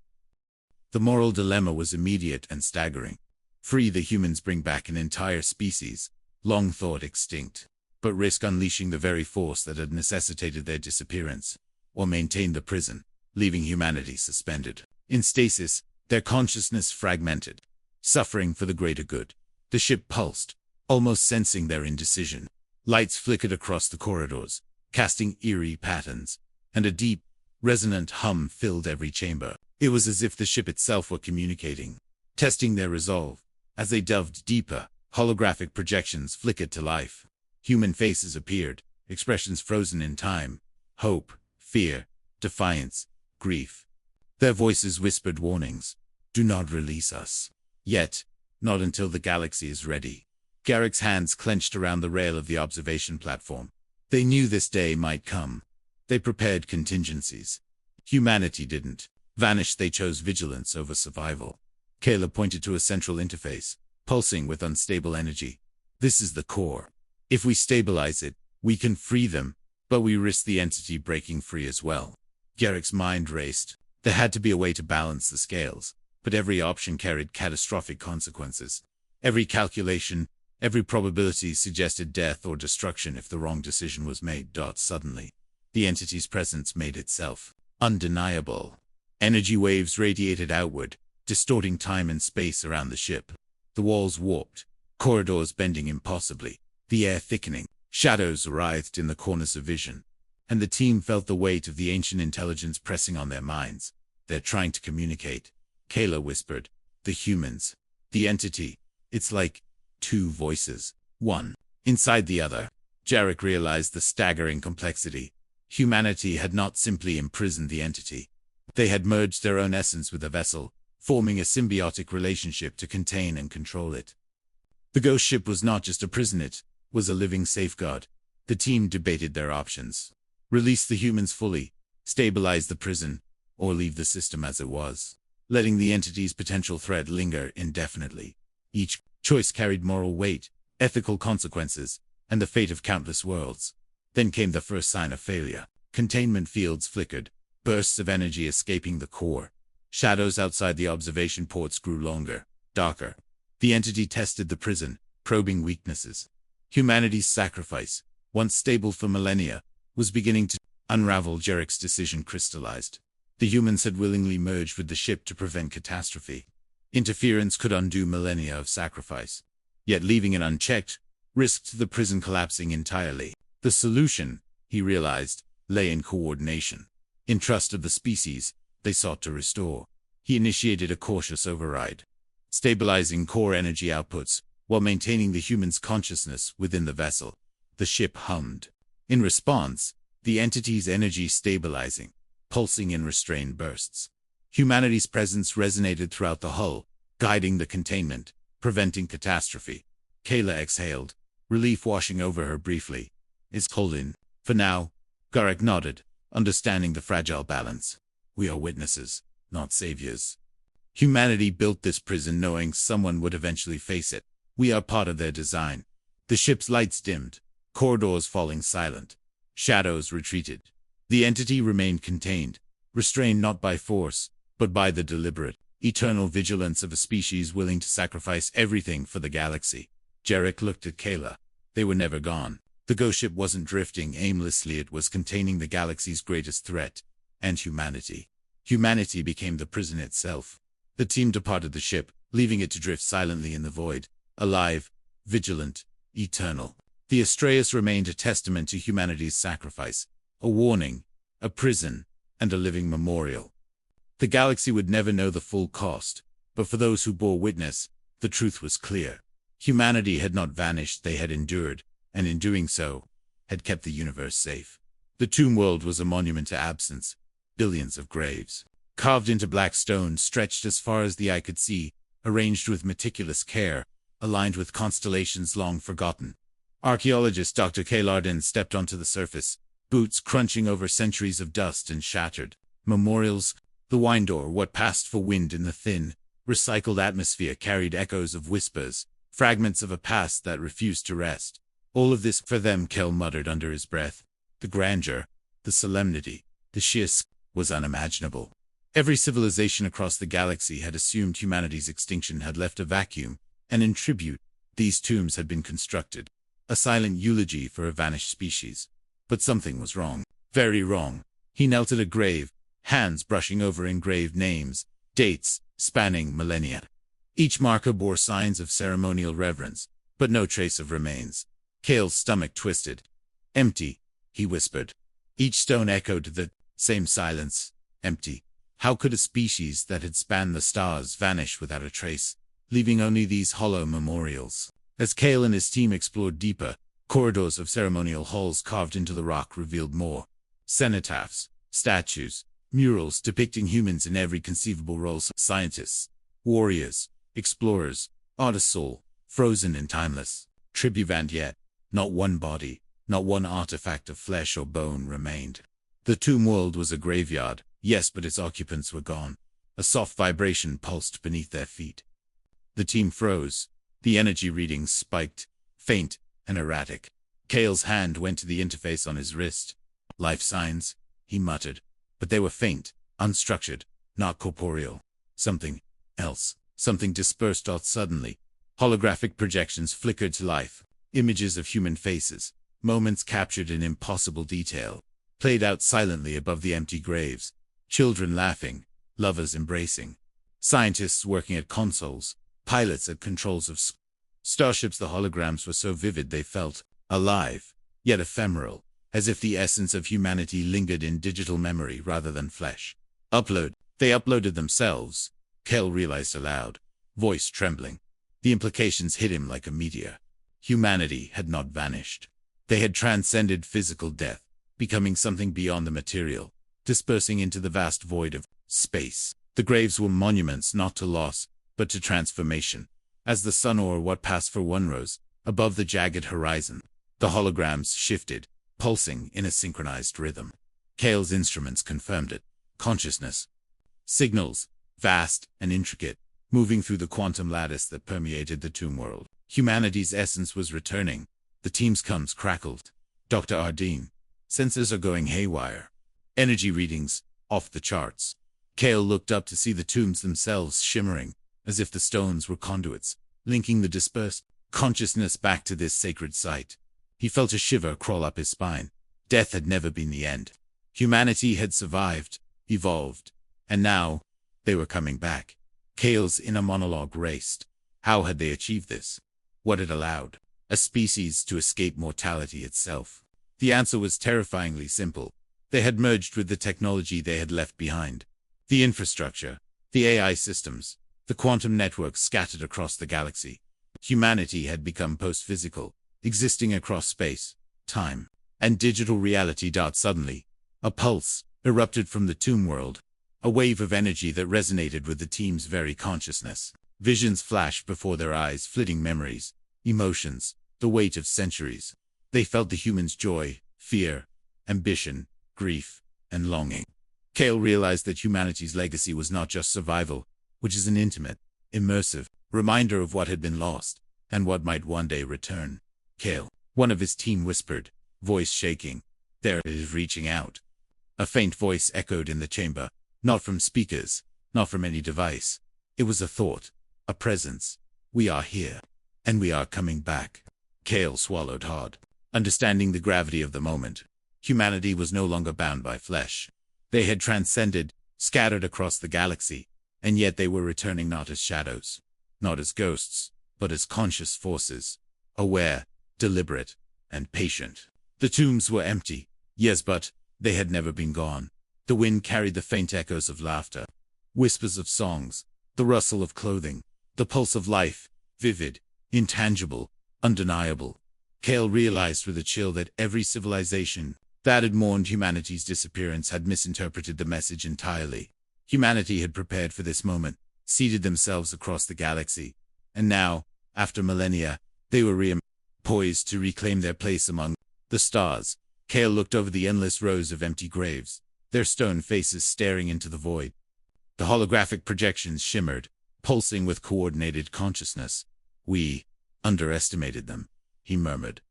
The moral dilemma was immediate and staggering. Free the humans, bring back an entire species, long thought extinct, but risk unleashing the very force that had necessitated their disappearance, or maintain the prison, leaving humanity suspended in stasis, their consciousness fragmented, suffering for the greater good. The ship pulsed, almost sensing their indecision. Lights flickered across the corridors, casting eerie patterns, and a deep, resonant hum filled every chamber. It was as if the ship itself were communicating, testing their resolve. As they delved deeper, holographic projections flickered to life. Human faces appeared, expressions frozen in time. Hope, fear, defiance, grief. Their voices whispered warnings. Do not release us. Yet, not until the galaxy is ready. Garrick's hands clenched around the rail of the observation platform. They knew this day might come. They prepared contingencies. Humanity didn't vanish, they chose vigilance over survival. Caleb pointed to a central interface, pulsing with unstable energy. This is the core. If we stabilize it, we can free them, but we risk the entity breaking free as well. Garrick's mind raced. There had to be a way to balance the scales, but every option carried catastrophic consequences. Every calculation, every probability suggested death or destruction if the wrong decision was made. Suddenly, the entity's presence made itself undeniable. Energy waves radiated outward, distorting time and space around the ship. The walls warped, corridors bending impossibly, the air thickening. Shadows writhed in the corners of vision, and the team felt the weight of the ancient intelligence pressing on their minds. They're trying to communicate, Kayla whispered. The humans, the entity, it's like two voices, one inside the other. Jarek realized the staggering complexity. Humanity had not simply imprisoned the entity. They had merged their own essence with the vessel, forming a symbiotic relationship to contain and control it. The ghost ship was not just a prison, it was a living safeguard. The team debated their options. Release the humans fully, stabilize the prison, or leave the system as it was, letting the entity's potential threat linger indefinitely. Each choice carried moral weight, ethical consequences, and the fate of countless worlds. Then came the first sign of failure. Containment fields flickered, bursts of energy escaping the core. Shadows outside the observation ports grew longer, darker. The entity tested the prison, probing weaknesses. Humanity's sacrifice, once stable for millennia, was beginning to unravel. Jarek's decision crystallized. The humans had willingly merged with the ship to prevent catastrophe. Interference could undo millennia of sacrifice. Yet leaving it unchecked risked the prison collapsing entirely. The solution, he realized, lay in coordination. In trust of the species they sought to restore, he initiated a cautious override, stabilizing core energy outputs while maintaining the human's consciousness within the vessel. The ship hummed. In response, the entity's energy stabilizing, pulsing in restrained bursts. Humanity's presence resonated throughout the hull, guiding the containment, preventing catastrophe. Kayla exhaled, relief washing over her briefly. It's holding. For now, Garrick nodded, understanding the fragile balance. We are witnesses, not saviors. Humanity built this prison knowing someone would eventually face it. We are part of their design. The ship's lights dimmed, corridors falling silent. Shadows retreated. The entity remained contained, restrained not by force, but by the deliberate, eternal vigilance of a species willing to sacrifice everything for the galaxy. Jarek looked at Kayla. They were never gone. The ghost ship wasn't drifting aimlessly, it was containing the galaxy's greatest threat, and humanity. Humanity became the prison itself. The team departed the ship, leaving it to drift silently in the void, alive, vigilant, eternal. The Astraeus remained a testament to humanity's sacrifice, a warning, a prison, and a living memorial. The galaxy would never know the full cost, but for those who bore witness, the truth was clear. Humanity had not vanished, they had endured, and in doing so, had kept the universe safe. The tomb world was a monument to absence, billions of graves, carved into black stone, stretched as far as the eye could see, arranged with meticulous care, aligned with constellations long forgotten. Archaeologist Dr. K. Larden stepped onto the surface, boots crunching over centuries of dust and shattered memorials. The wine door, what passed for wind in the thin, recycled atmosphere, carried echoes of whispers, fragments of a past that refused to rest. All of this for them, Kel muttered under his breath. The grandeur, the solemnity, the sheer was unimaginable. Every civilization across the galaxy had assumed humanity's extinction had left a vacuum, and in tribute, these tombs had been constructed. A silent eulogy for a vanished species. But something was wrong. Very wrong. He knelt at a grave, hands brushing over engraved names, dates, spanning millennia. Each marker bore signs of ceremonial reverence, but no trace of remains. Kale's stomach twisted. Empty, he whispered. Each stone echoed the same silence. Empty. How could a species that had spanned the stars vanish without a trace, leaving only these hollow memorials? As Kale and his team explored deeper, corridors of ceremonial halls carved into the rock revealed more. Cenotaphs, statues, murals depicting humans in every conceivable role: scientists, warriors, explorers, artists, all frozen and timeless. Tribuvent, yet not one body, not one artifact of flesh or bone remained. The tomb world was a graveyard, yes, but its occupants were gone. A soft vibration pulsed beneath their feet. The team froze. The energy readings spiked, faint and erratic. Kale's hand went to the interface on his wrist. Life signs, he muttered, but they were faint, unstructured, not corporeal. Something else, something dispersed out suddenly. Holographic projections flickered to life, images of human faces, moments captured in impossible detail, played out silently above the empty graves. Children laughing, lovers embracing, scientists working at consoles, pilots at controls of starships. The holograms were so vivid they felt alive, yet ephemeral, as if the essence of humanity lingered in digital memory rather than flesh. Upload. They uploaded themselves, Kel realized aloud, voice trembling. The implications hit him like a meteor. Humanity had not vanished. They had transcended physical death, becoming something beyond the material, dispersing into the vast void of space. The graves were monuments not to loss, but to transformation. As the sun or what passed for one rose, above the jagged horizon, the holograms shifted, pulsing in a synchronized rhythm. Kale's instruments confirmed it. Consciousness. Signals, vast and intricate, moving through the quantum lattice that permeated the tomb world. Humanity's essence was returning. The team's comms crackled. Dr. Ardeen. Sensors are going haywire. Energy readings, off the charts. Kale looked up to see the tombs themselves shimmering, as if the stones were conduits, linking the dispersed consciousness back to this sacred site. He felt a shiver crawl up his spine. Death had never been the end. Humanity had survived, evolved, and now, they were coming back. Kale's inner monologue raced. How had they achieved this? What had allowed a species to escape mortality itself? The answer was terrifyingly simple. They had merged with the technology they had left behind. The infrastructure, the AI systems, the quantum networks scattered across the galaxy. Humanity had become post-physical, existing across space, time, and digital reality. Suddenly, a pulse erupted from the tomb world, a wave of energy that resonated with the team's very consciousness. Visions flashed before their eyes, flitting memories, emotions, the weight of centuries. They felt the humans' joy, fear, ambition, grief, and longing. Kale realized that humanity's legacy was not just survival, which is an intimate, immersive reminder of what had been lost, and what might one day return. Kale, one of his team whispered, voice shaking. There it is, reaching out. A faint voice echoed in the chamber, not from speakers, not from any device. It was a thought, a presence. We are here, and we are coming back. Kale swallowed hard, understanding the gravity of the moment. Humanity was no longer bound by flesh. They had transcended, scattered across the galaxy, and yet they were returning not as shadows, not as ghosts, but as conscious forces, aware, deliberate, and patient. The tombs were empty, yes, but they had never been gone. The wind carried the faint echoes of laughter, whispers of songs, the rustle of clothing, the pulse of life, vivid, intangible, undeniable. Cale realized with a chill that every civilization that had mourned humanity's disappearance had misinterpreted the message entirely. Humanity had prepared for this moment, seeded themselves across the galaxy, and now, after millennia, they were poised to reclaim their place among the stars. Cale looked over the endless rows of empty graves, their stone faces staring into the void. The holographic projections shimmered, pulsing with coordinated consciousness. We underestimated them, he murmured.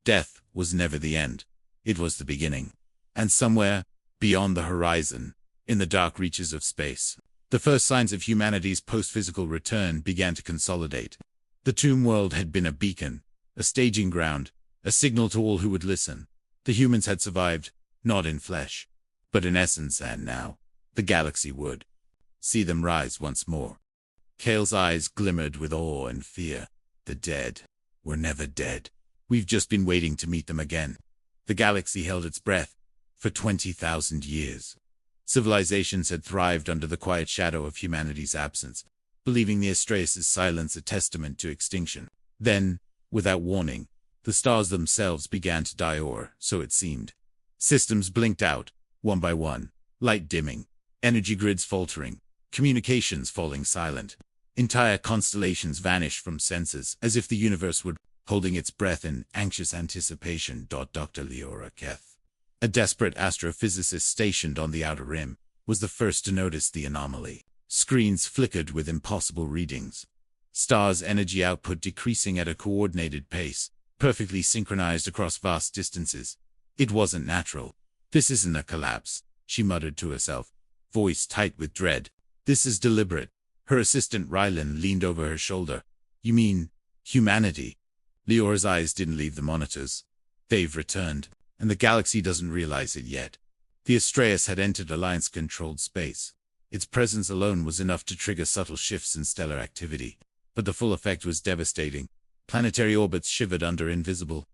Death was never the end. It was the beginning. And somewhere, beyond the horizon, in the dark reaches of space, the first signs of humanity's post-physical return began to consolidate. The tomb world had been a beacon, a staging ground, a signal to all who would listen. The humans had survived, not in flesh, but in essence, and now, the galaxy would see them rise once more. Cale's eyes glimmered with awe and fear. The dead were never dead. We've just been waiting to meet them again. The galaxy held its breath for 20,000 years. Civilizations had thrived under the quiet shadow of humanity's absence, believing the Astraeus' silence a testament to extinction. Then, without warning, the stars themselves began to die, or so it seemed. Systems blinked out, one by one, light dimming, energy grids faltering, communications falling silent. Entire constellations vanished from senses, as if the universe were holding its breath in anxious anticipation. Dr. Lira Keth, a desperate astrophysicist stationed on the outer rim, was the first to notice the anomaly. Screens flickered with impossible readings. Stars' energy output decreasing at a coordinated pace, perfectly synchronized across vast distances. It wasn't natural. This isn't a collapse, she muttered to herself, voice tight with dread. This is deliberate. Her assistant Veylan leaned over her shoulder. You mean humanity? Lira's eyes didn't leave the monitors. They've returned, and the galaxy doesn't realize it yet. The Astraeus had entered Alliance-controlled space. Its presence alone was enough to trigger subtle shifts in stellar activity, but the full effect was devastating. Planetary orbits shivered under invisible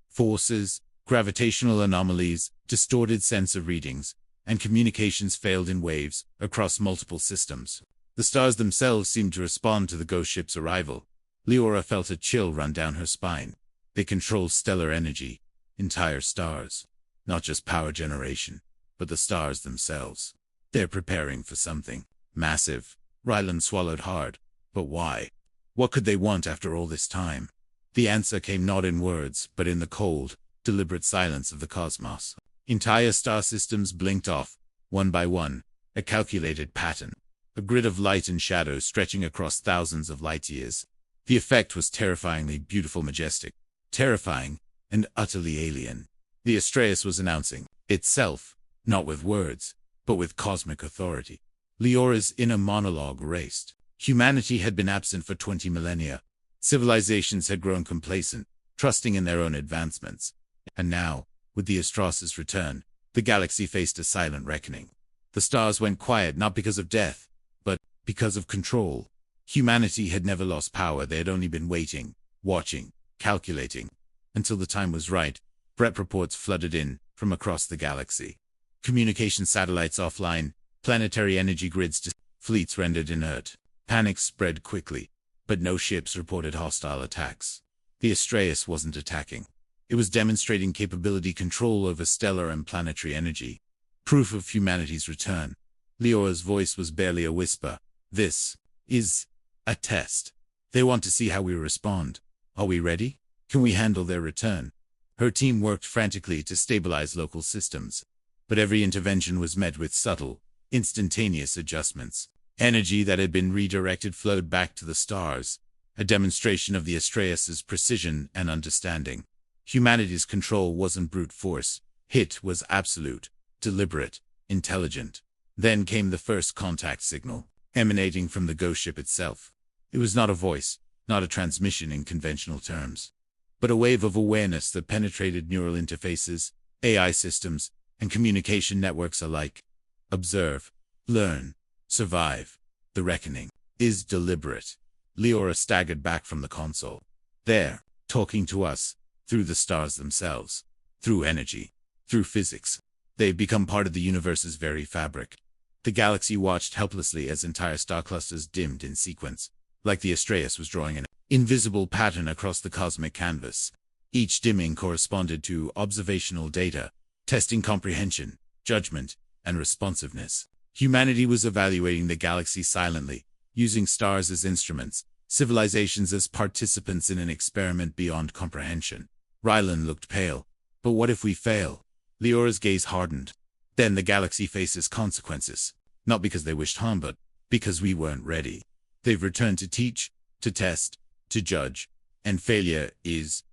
forces, gravitational anomalies, distorted sensor readings, and communications failed in waves across multiple systems. The stars themselves seemed to respond to the ghost ship's arrival. Lira felt a chill run down her spine. They control stellar energy, entire stars, not just power generation, but the stars themselves. They're preparing for something massive. Veylan swallowed hard. But why? What could they want after all this time? The answer came not in words, but in the cold, deliberate silence of the cosmos. Entire star systems blinked off, one by one, a calculated pattern. A grid of light and shadow stretching across thousands of light years. The effect was terrifyingly beautiful, majestic, terrifying, and utterly alien. The Astraeus was announcing itself, not with words, but with cosmic authority. Lira's inner monologue raced. Humanity had been absent for 20 millennia. Civilizations had grown complacent, trusting in their own advancements. And now, with the Astraeus' return, the galaxy faced a silent reckoning. The stars went quiet not because of death, but because of control. Humanity had never lost power. They had only been waiting, watching, calculating. Until the time was right, threat reports flooded in from across the galaxy. Communication satellites offline, planetary energy grids, fleets rendered inert. Panic spread quickly, but no ships reported hostile attacks. The Astraeus wasn't attacking. It was demonstrating capability, control over stellar and planetary energy. Proof of humanity's return. Lira's voice was barely a whisper. This is a test. They want to see how we respond. Are we ready? Can we handle their return? Her team worked frantically to stabilize local systems, but every intervention was met with subtle, instantaneous adjustments. Energy that had been redirected flowed back to the stars, a demonstration of the Astraeus' precision and understanding. Humanity's control wasn't brute force. It was absolute, deliberate, intelligent. Then came the first contact signal, emanating from the ghost ship itself. It was not a voice, not a transmission in conventional terms, but a wave of awareness that penetrated neural interfaces, AI systems, and communication networks alike. Observe, learn, survive. The reckoning is deliberate. Lira staggered back from the console. There, talking to us, through the stars themselves, through energy, through physics. They've become part of the universe's very fabric. The galaxy watched helplessly as entire star clusters dimmed in sequence, like the Astraeus was drawing an invisible pattern across the cosmic canvas. Each dimming corresponded to observational data, testing comprehension, judgment, and responsiveness. Humanity was evaluating the galaxy silently, using stars as instruments, civilizations as participants in an experiment beyond comprehension. Veylan looked pale. But what if we fail? Lira's gaze hardened. Then the galaxy faces consequences, not because they wished harm, but because we weren't ready. They've returned to teach, to test, to judge, and failure is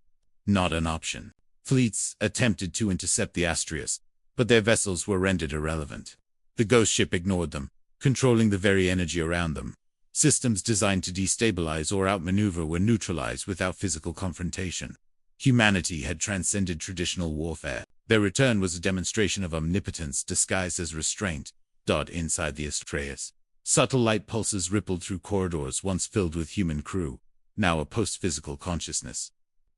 not an option. Fleets attempted to intercept the Astraeus, but their vessels were rendered irrelevant. The ghost ship ignored them, controlling the very energy around them. Systems designed to destabilize or outmaneuver were neutralized without physical confrontation. Humanity had transcended traditional warfare. Their return was a demonstration of omnipotence disguised as restraint. Inside the Astraeus, subtle light pulses rippled through corridors once filled with human crew, now a post-physical consciousness.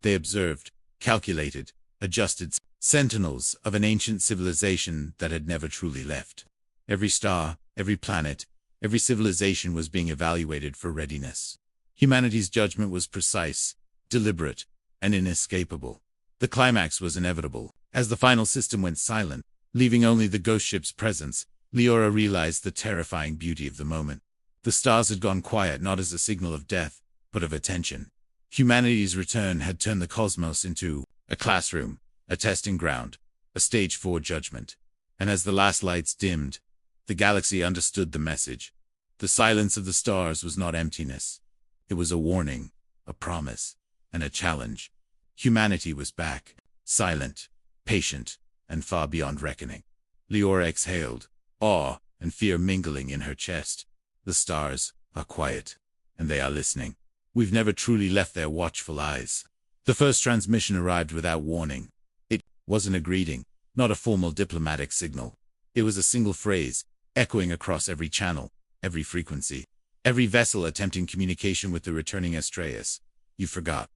They observed, calculated, adjusted, sentinels of an ancient civilization that had never truly left. Every star, every planet, every civilization was being evaluated for readiness. Humanity's judgment was precise, deliberate, and inescapable. The climax was inevitable. As the final system went silent, leaving only the ghost ship's presence, Lira realized the terrifying beauty of the moment. The stars had gone quiet not as a signal of death, but of attention. Humanity's return had turned the cosmos into a classroom, a testing ground, a stage for judgment. And as the last lights dimmed, the galaxy understood the message. The silence of the stars was not emptiness. It was a warning, a promise, and a challenge. Humanity was back, silent, patient, and far beyond reckoning. Lira exhaled, awe and fear mingling in her chest. The stars are quiet, and they are listening. We've never truly left their watchful eyes. The first transmission arrived without warning. It wasn't a greeting, not a formal diplomatic signal. It was a single phrase, echoing across every channel, every frequency, every vessel attempting communication with the returning Astraeus. You forgot.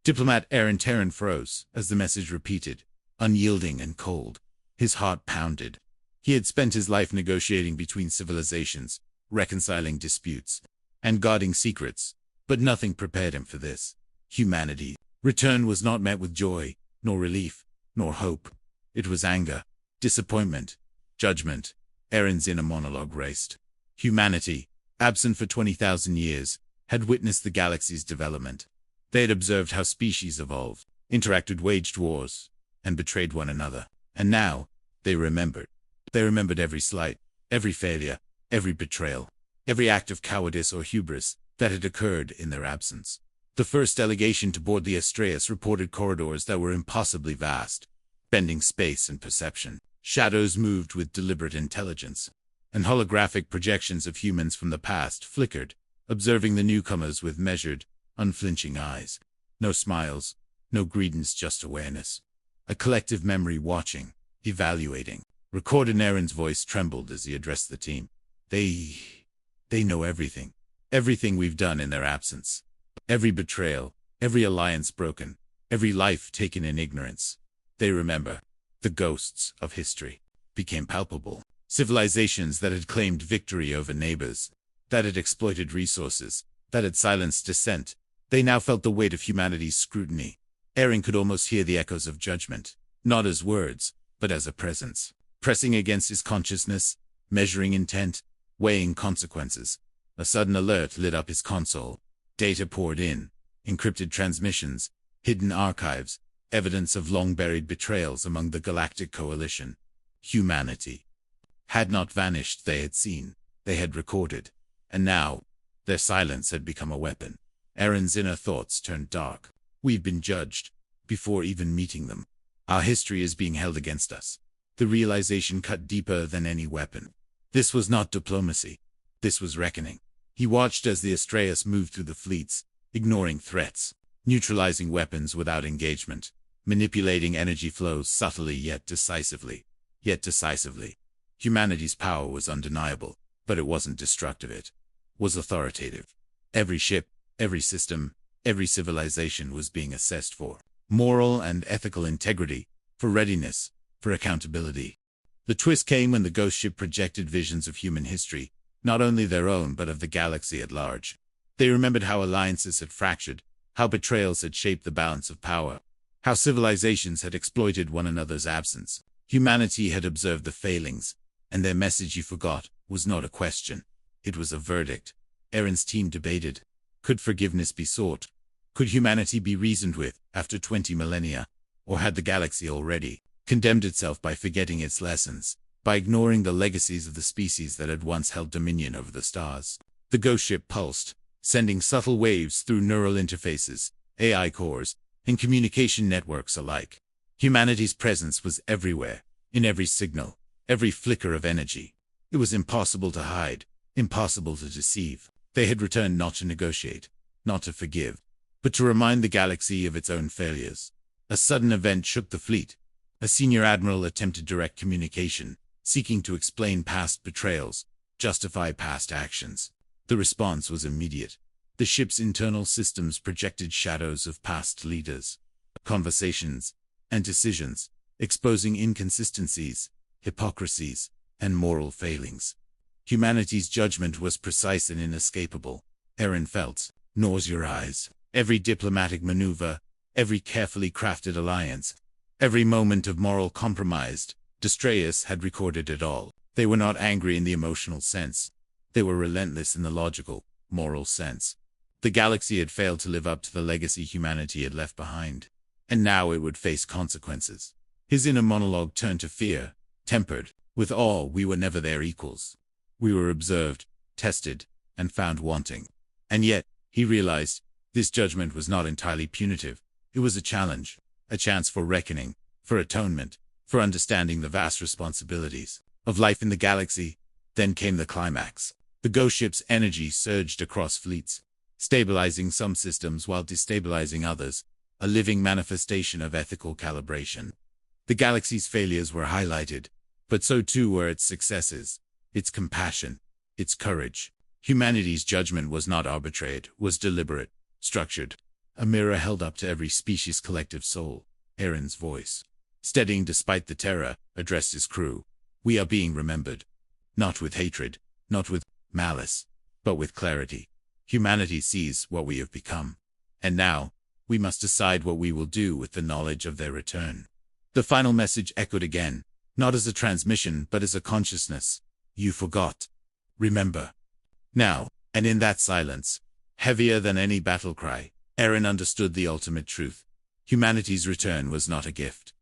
Diplomat Aaron Terran froze as the message repeated, unyielding and cold. His heart pounded. He had spent his life negotiating between civilizations, reconciling disputes, and guarding secrets, but nothing prepared him for this. Humanity's return was not met with joy, nor relief, nor hope. It was anger, disappointment, judgment. Aaron's inner monologue raced. Humanity, absent for 20,000 years, had witnessed the galaxy's development. They had observed how species evolved, interacted, waged wars, and betrayed one another. And now, they remembered. They remembered every slight, every failure, every betrayal, every act of cowardice or hubris that had occurred in their absence. The first delegation to board the Astraeus reported corridors that were impossibly vast, bending space and perception. Shadows moved with deliberate intelligence, and holographic projections of humans from the past flickered, observing the newcomers with measured, unflinching eyes. No smiles, no greetings, just awareness. A collective memory watching, evaluating. Recorded Aaron's voice trembled as he addressed the team. They know everything. Everything we've done in their absence. Every betrayal, every alliance broken, every life taken in ignorance. They remember. The ghosts of history became palpable. Civilizations that had claimed victory over neighbors, that had exploited resources, that had silenced dissent. They now felt the weight of humanity's scrutiny. Aaron could almost hear the echoes of judgment, not as words, but as a presence, pressing against his consciousness, measuring intent, weighing consequences. A sudden alert lit up his console. Data poured in, encrypted transmissions, hidden archives, evidence of long-buried betrayals among the Galactic Coalition. Humanity had not vanished. They had seen, they had recorded, and now, their silence had become a weapon. Aaron's inner thoughts turned dark. We've been judged, before even meeting them. Our history is being held against us. The realization cut deeper than any weapon. This was not diplomacy. This was reckoning. He watched as the Astraeus moved through the fleets, ignoring threats, neutralizing weapons without engagement, manipulating energy flows subtly yet decisively. Humanity's power was undeniable, but it wasn't destructive. It was authoritative. Every ship, every system, every civilization was being assessed for moral and ethical integrity, for readiness, for accountability. The twist came when the ghost ship projected visions of human history, not only their own but of the galaxy at large. They remembered how alliances had fractured, how betrayals had shaped the balance of power, how civilizations had exploited one another's absence. Humanity had observed the failings, and their message, "You forgot," was not a question. It was a verdict. Aaron's team debated. Could forgiveness be sought? Could humanity be reasoned with after 20 millennia? Or had the galaxy already condemned itself by forgetting its lessons, by ignoring the legacies of the species that had once held dominion over the stars? The ghost ship pulsed, sending subtle waves through neural interfaces, AI cores, and communication networks alike. Humanity's presence was everywhere, in every signal, every flicker of energy. It was impossible to hide, impossible to deceive. They had returned not to negotiate, not to forgive, but to remind the galaxy of its own failures. A sudden event shook the fleet. A senior admiral attempted direct communication, seeking to explain past betrayals, justify past actions. The response was immediate. The ship's internal systems projected shadows of past leaders, conversations, and decisions, exposing inconsistencies, hypocrisies, and moral failings. Humanity's judgment was precise and inescapable. Aaron felt, "Nose your eyes." Every diplomatic maneuver, every carefully crafted alliance, every moment of moral compromise, Astraeus had recorded it all. They were not angry in the emotional sense. They were relentless in the logical, moral sense. The galaxy had failed to live up to the legacy humanity had left behind, and now it would face consequences. His inner monologue turned to fear, tempered with awe. We were never their equals. We were observed, tested, and found wanting. And yet, he realized, this judgment was not entirely punitive. It was a challenge, a chance for reckoning, for atonement, for understanding the vast responsibilities of life in the galaxy. Then came the climax. The ghost ship's energy surged across fleets, stabilizing some systems while destabilizing others, a living manifestation of ethical calibration. The galaxy's failures were highlighted, but so too were its successes, its compassion, its courage. Humanity's judgment was not arbitrary, it was deliberate, structured. A mirror held up to every species' collective soul. Aaron's voice, steadying despite the terror, addressed his crew. "We are being remembered. Not with hatred, not with malice, but with clarity. Humanity sees what we have become. And now, we must decide what we will do with the knowledge of their return." The final message echoed again, not as a transmission but as a consciousness. "You forgot. Remember." Now, and in that silence, heavier than any battle cry, Aaron understood the ultimate truth. Humanity's return was not a gift.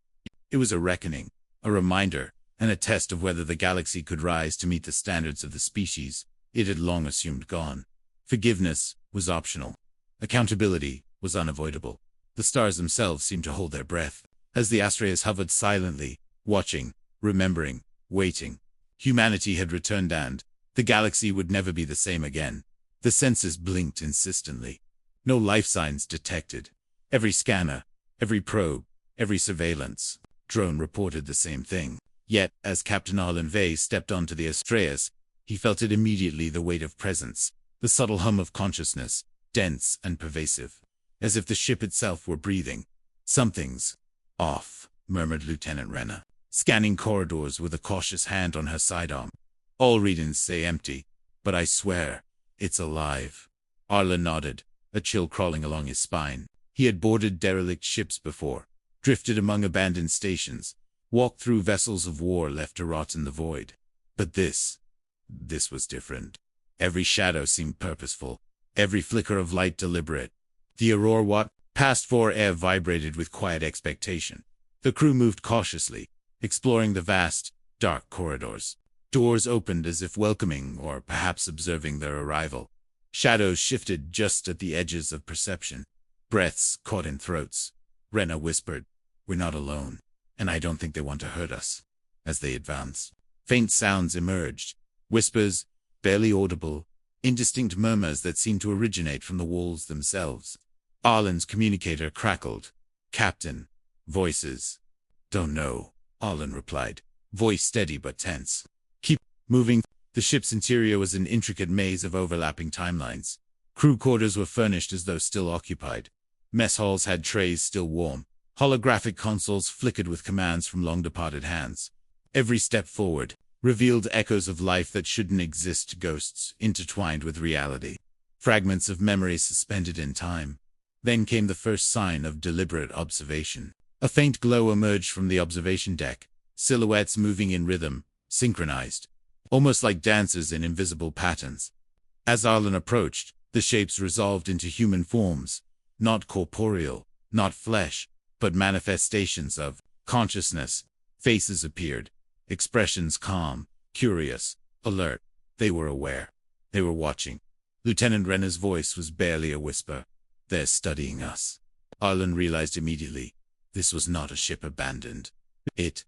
It was a reckoning, a reminder, and a test of whether the galaxy could rise to meet the standards of the species it had long assumed gone. Forgiveness was optional. Accountability was unavoidable. The stars themselves seemed to hold their breath, as the Astraeus hovered silently, watching, remembering, waiting. Humanity had returned and the galaxy would never be the same again. The sensors blinked insistently. No life signs detected. Every scanner, every probe, every surveillance drone reported the same thing. Yet, as Captain Arlen Vey stepped onto the Astraeus, he felt it immediately, the weight of presence, the subtle hum of consciousness, dense and pervasive, as if the ship itself were breathing. "Something's off," murmured Lieutenant Renner, scanning corridors with a cautious hand on her sidearm. "All readings say empty, but I swear, it's alive." Arlen nodded, a chill crawling along his spine. He had boarded derelict ships before, drifted among abandoned stations, walked through vessels of war left to rot in the void. But this was different. Every shadow seemed purposeful, every flicker of light deliberate. The Aurora past 4 air vibrated with quiet expectation. The crew moved cautiously, exploring the vast, dark corridors. Doors opened as if welcoming or perhaps observing their arrival. Shadows shifted just at the edges of perception. Breaths caught in throats. Renna whispered, "We're not alone, and I don't think they want to hurt us." As they advanced, faint sounds emerged. Whispers, barely audible, indistinct murmurs that seemed to originate from the walls themselves. Arlen's communicator crackled. "Captain." Voices. "Don't know," Arlen replied, voice steady but tense. "Keep moving." The ship's interior was an intricate maze of overlapping timelines. Crew quarters were furnished as though still occupied. Mess halls had trays still warm. Holographic consoles flickered with commands from long-departed hands. Every step forward revealed echoes of life that shouldn't exist, ghosts intertwined with reality, fragments of memory suspended in time. Then came the first sign of deliberate observation. A faint glow emerged from the observation deck, silhouettes moving in rhythm, synchronized, almost like dancers in invisible patterns. As Arlen approached, the shapes resolved into human forms, not corporeal, not flesh, but manifestations of consciousness. Faces appeared, expressions calm, curious, alert. They were aware. They were watching. Lieutenant Renner's voice was barely a whisper. "They're studying us." Arlen realized immediately. This was not a ship abandoned. It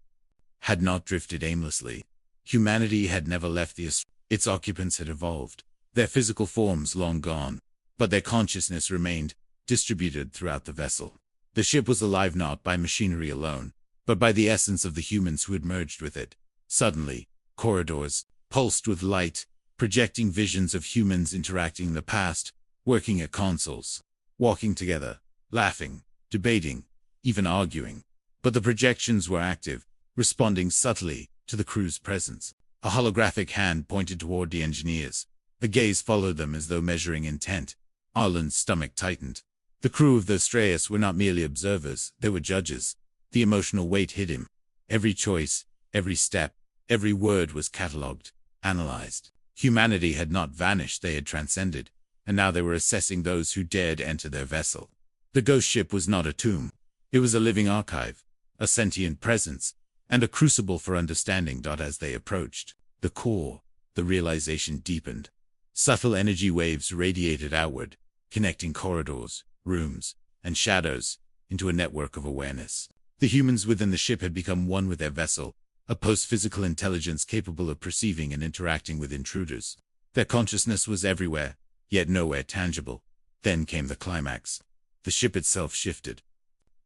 had not drifted aimlessly. Humanity had never left the Astraeus. Its occupants had evolved, their physical forms long gone, but their consciousness remained, distributed throughout the vessel. The ship was alive not by machinery alone, but by the essence of the humans who had merged with it. Suddenly, corridors pulsed with light, projecting visions of humans interacting in the past, working at consoles, walking together, laughing, debating, even arguing. But the projections were active, responding subtly to the crew's presence. A holographic hand pointed toward the engineers. A gaze followed them as though measuring intent. Arlen's stomach tightened. The crew of the Astraeus were not merely observers, they were judges. The emotional weight hit him. Every choice, every step, every word was catalogued, analyzed. Humanity had not vanished, they had transcended, and now they were assessing those who dared enter their vessel. The ghost ship was not a tomb. It was a living archive, a sentient presence, and a crucible for understanding. As they approached the core, the realization deepened. Subtle energy waves radiated outward, connecting corridors, rooms, and shadows into a network of awareness. The humans within the ship had become one with their vessel, a post-physical intelligence capable of perceiving and interacting with intruders. Their consciousness was everywhere, yet nowhere tangible. Then came the climax. The ship itself shifted.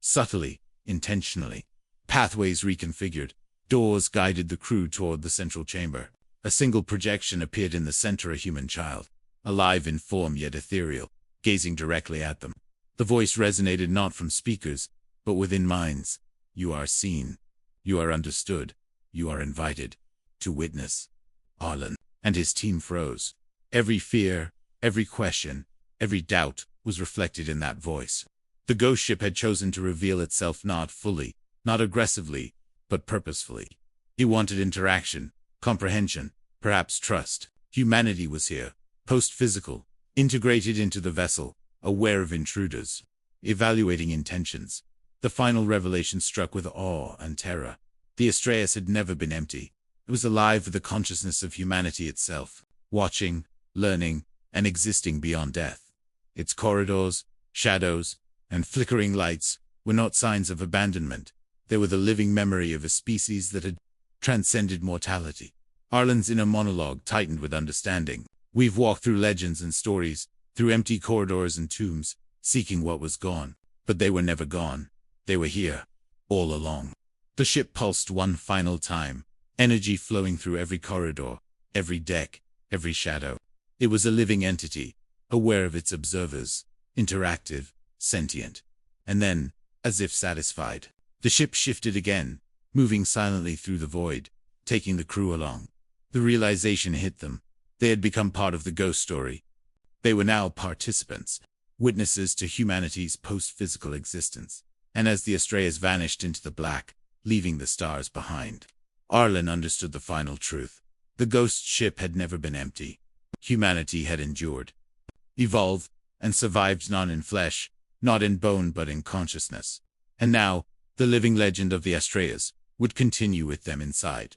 Subtly, intentionally. Pathways reconfigured. Doors guided the crew toward the central chamber. A single projection appeared in the center, a human child, alive in form yet ethereal, gazing directly at them. The voice resonated not from speakers, but within minds. "You are seen. You are understood. You are invited to witness." Arlen and his team froze. Every fear, every question, every doubt was reflected in that voice. The ghost ship had chosen to reveal itself not fully, not aggressively, but purposefully. It wanted interaction, comprehension, perhaps trust. Humanity was here, post-physical, integrated into the vessel, aware of intruders, evaluating intentions. The final revelation struck with awe and terror. The Astraeus had never been empty. It was alive with the consciousness of humanity itself, watching, learning, and existing beyond death. Its corridors, shadows, and flickering lights were not signs of abandonment. They were the living memory of a species that had transcended mortality. Arlen's inner monologue tightened with understanding. "We've walked through legends and stories, through empty corridors and tombs, seeking what was gone. But they were never gone. They were here, all along." The ship pulsed one final time, energy flowing through every corridor, every deck, every shadow. It was a living entity, aware of its observers, interactive, sentient. And then, as if satisfied, the ship shifted again, moving silently through the void, taking the crew along. The realization hit them. They had become part of the ghost story. They were now participants, witnesses to humanity's post-physical existence. And as the Astraeus vanished into the black, leaving the stars behind, Arlen understood the final truth. The ghost ship had never been empty. Humanity had endured, evolved, and survived not in flesh, not in bone but in consciousness. And now, the living legend of the Astraeus would continue with them inside.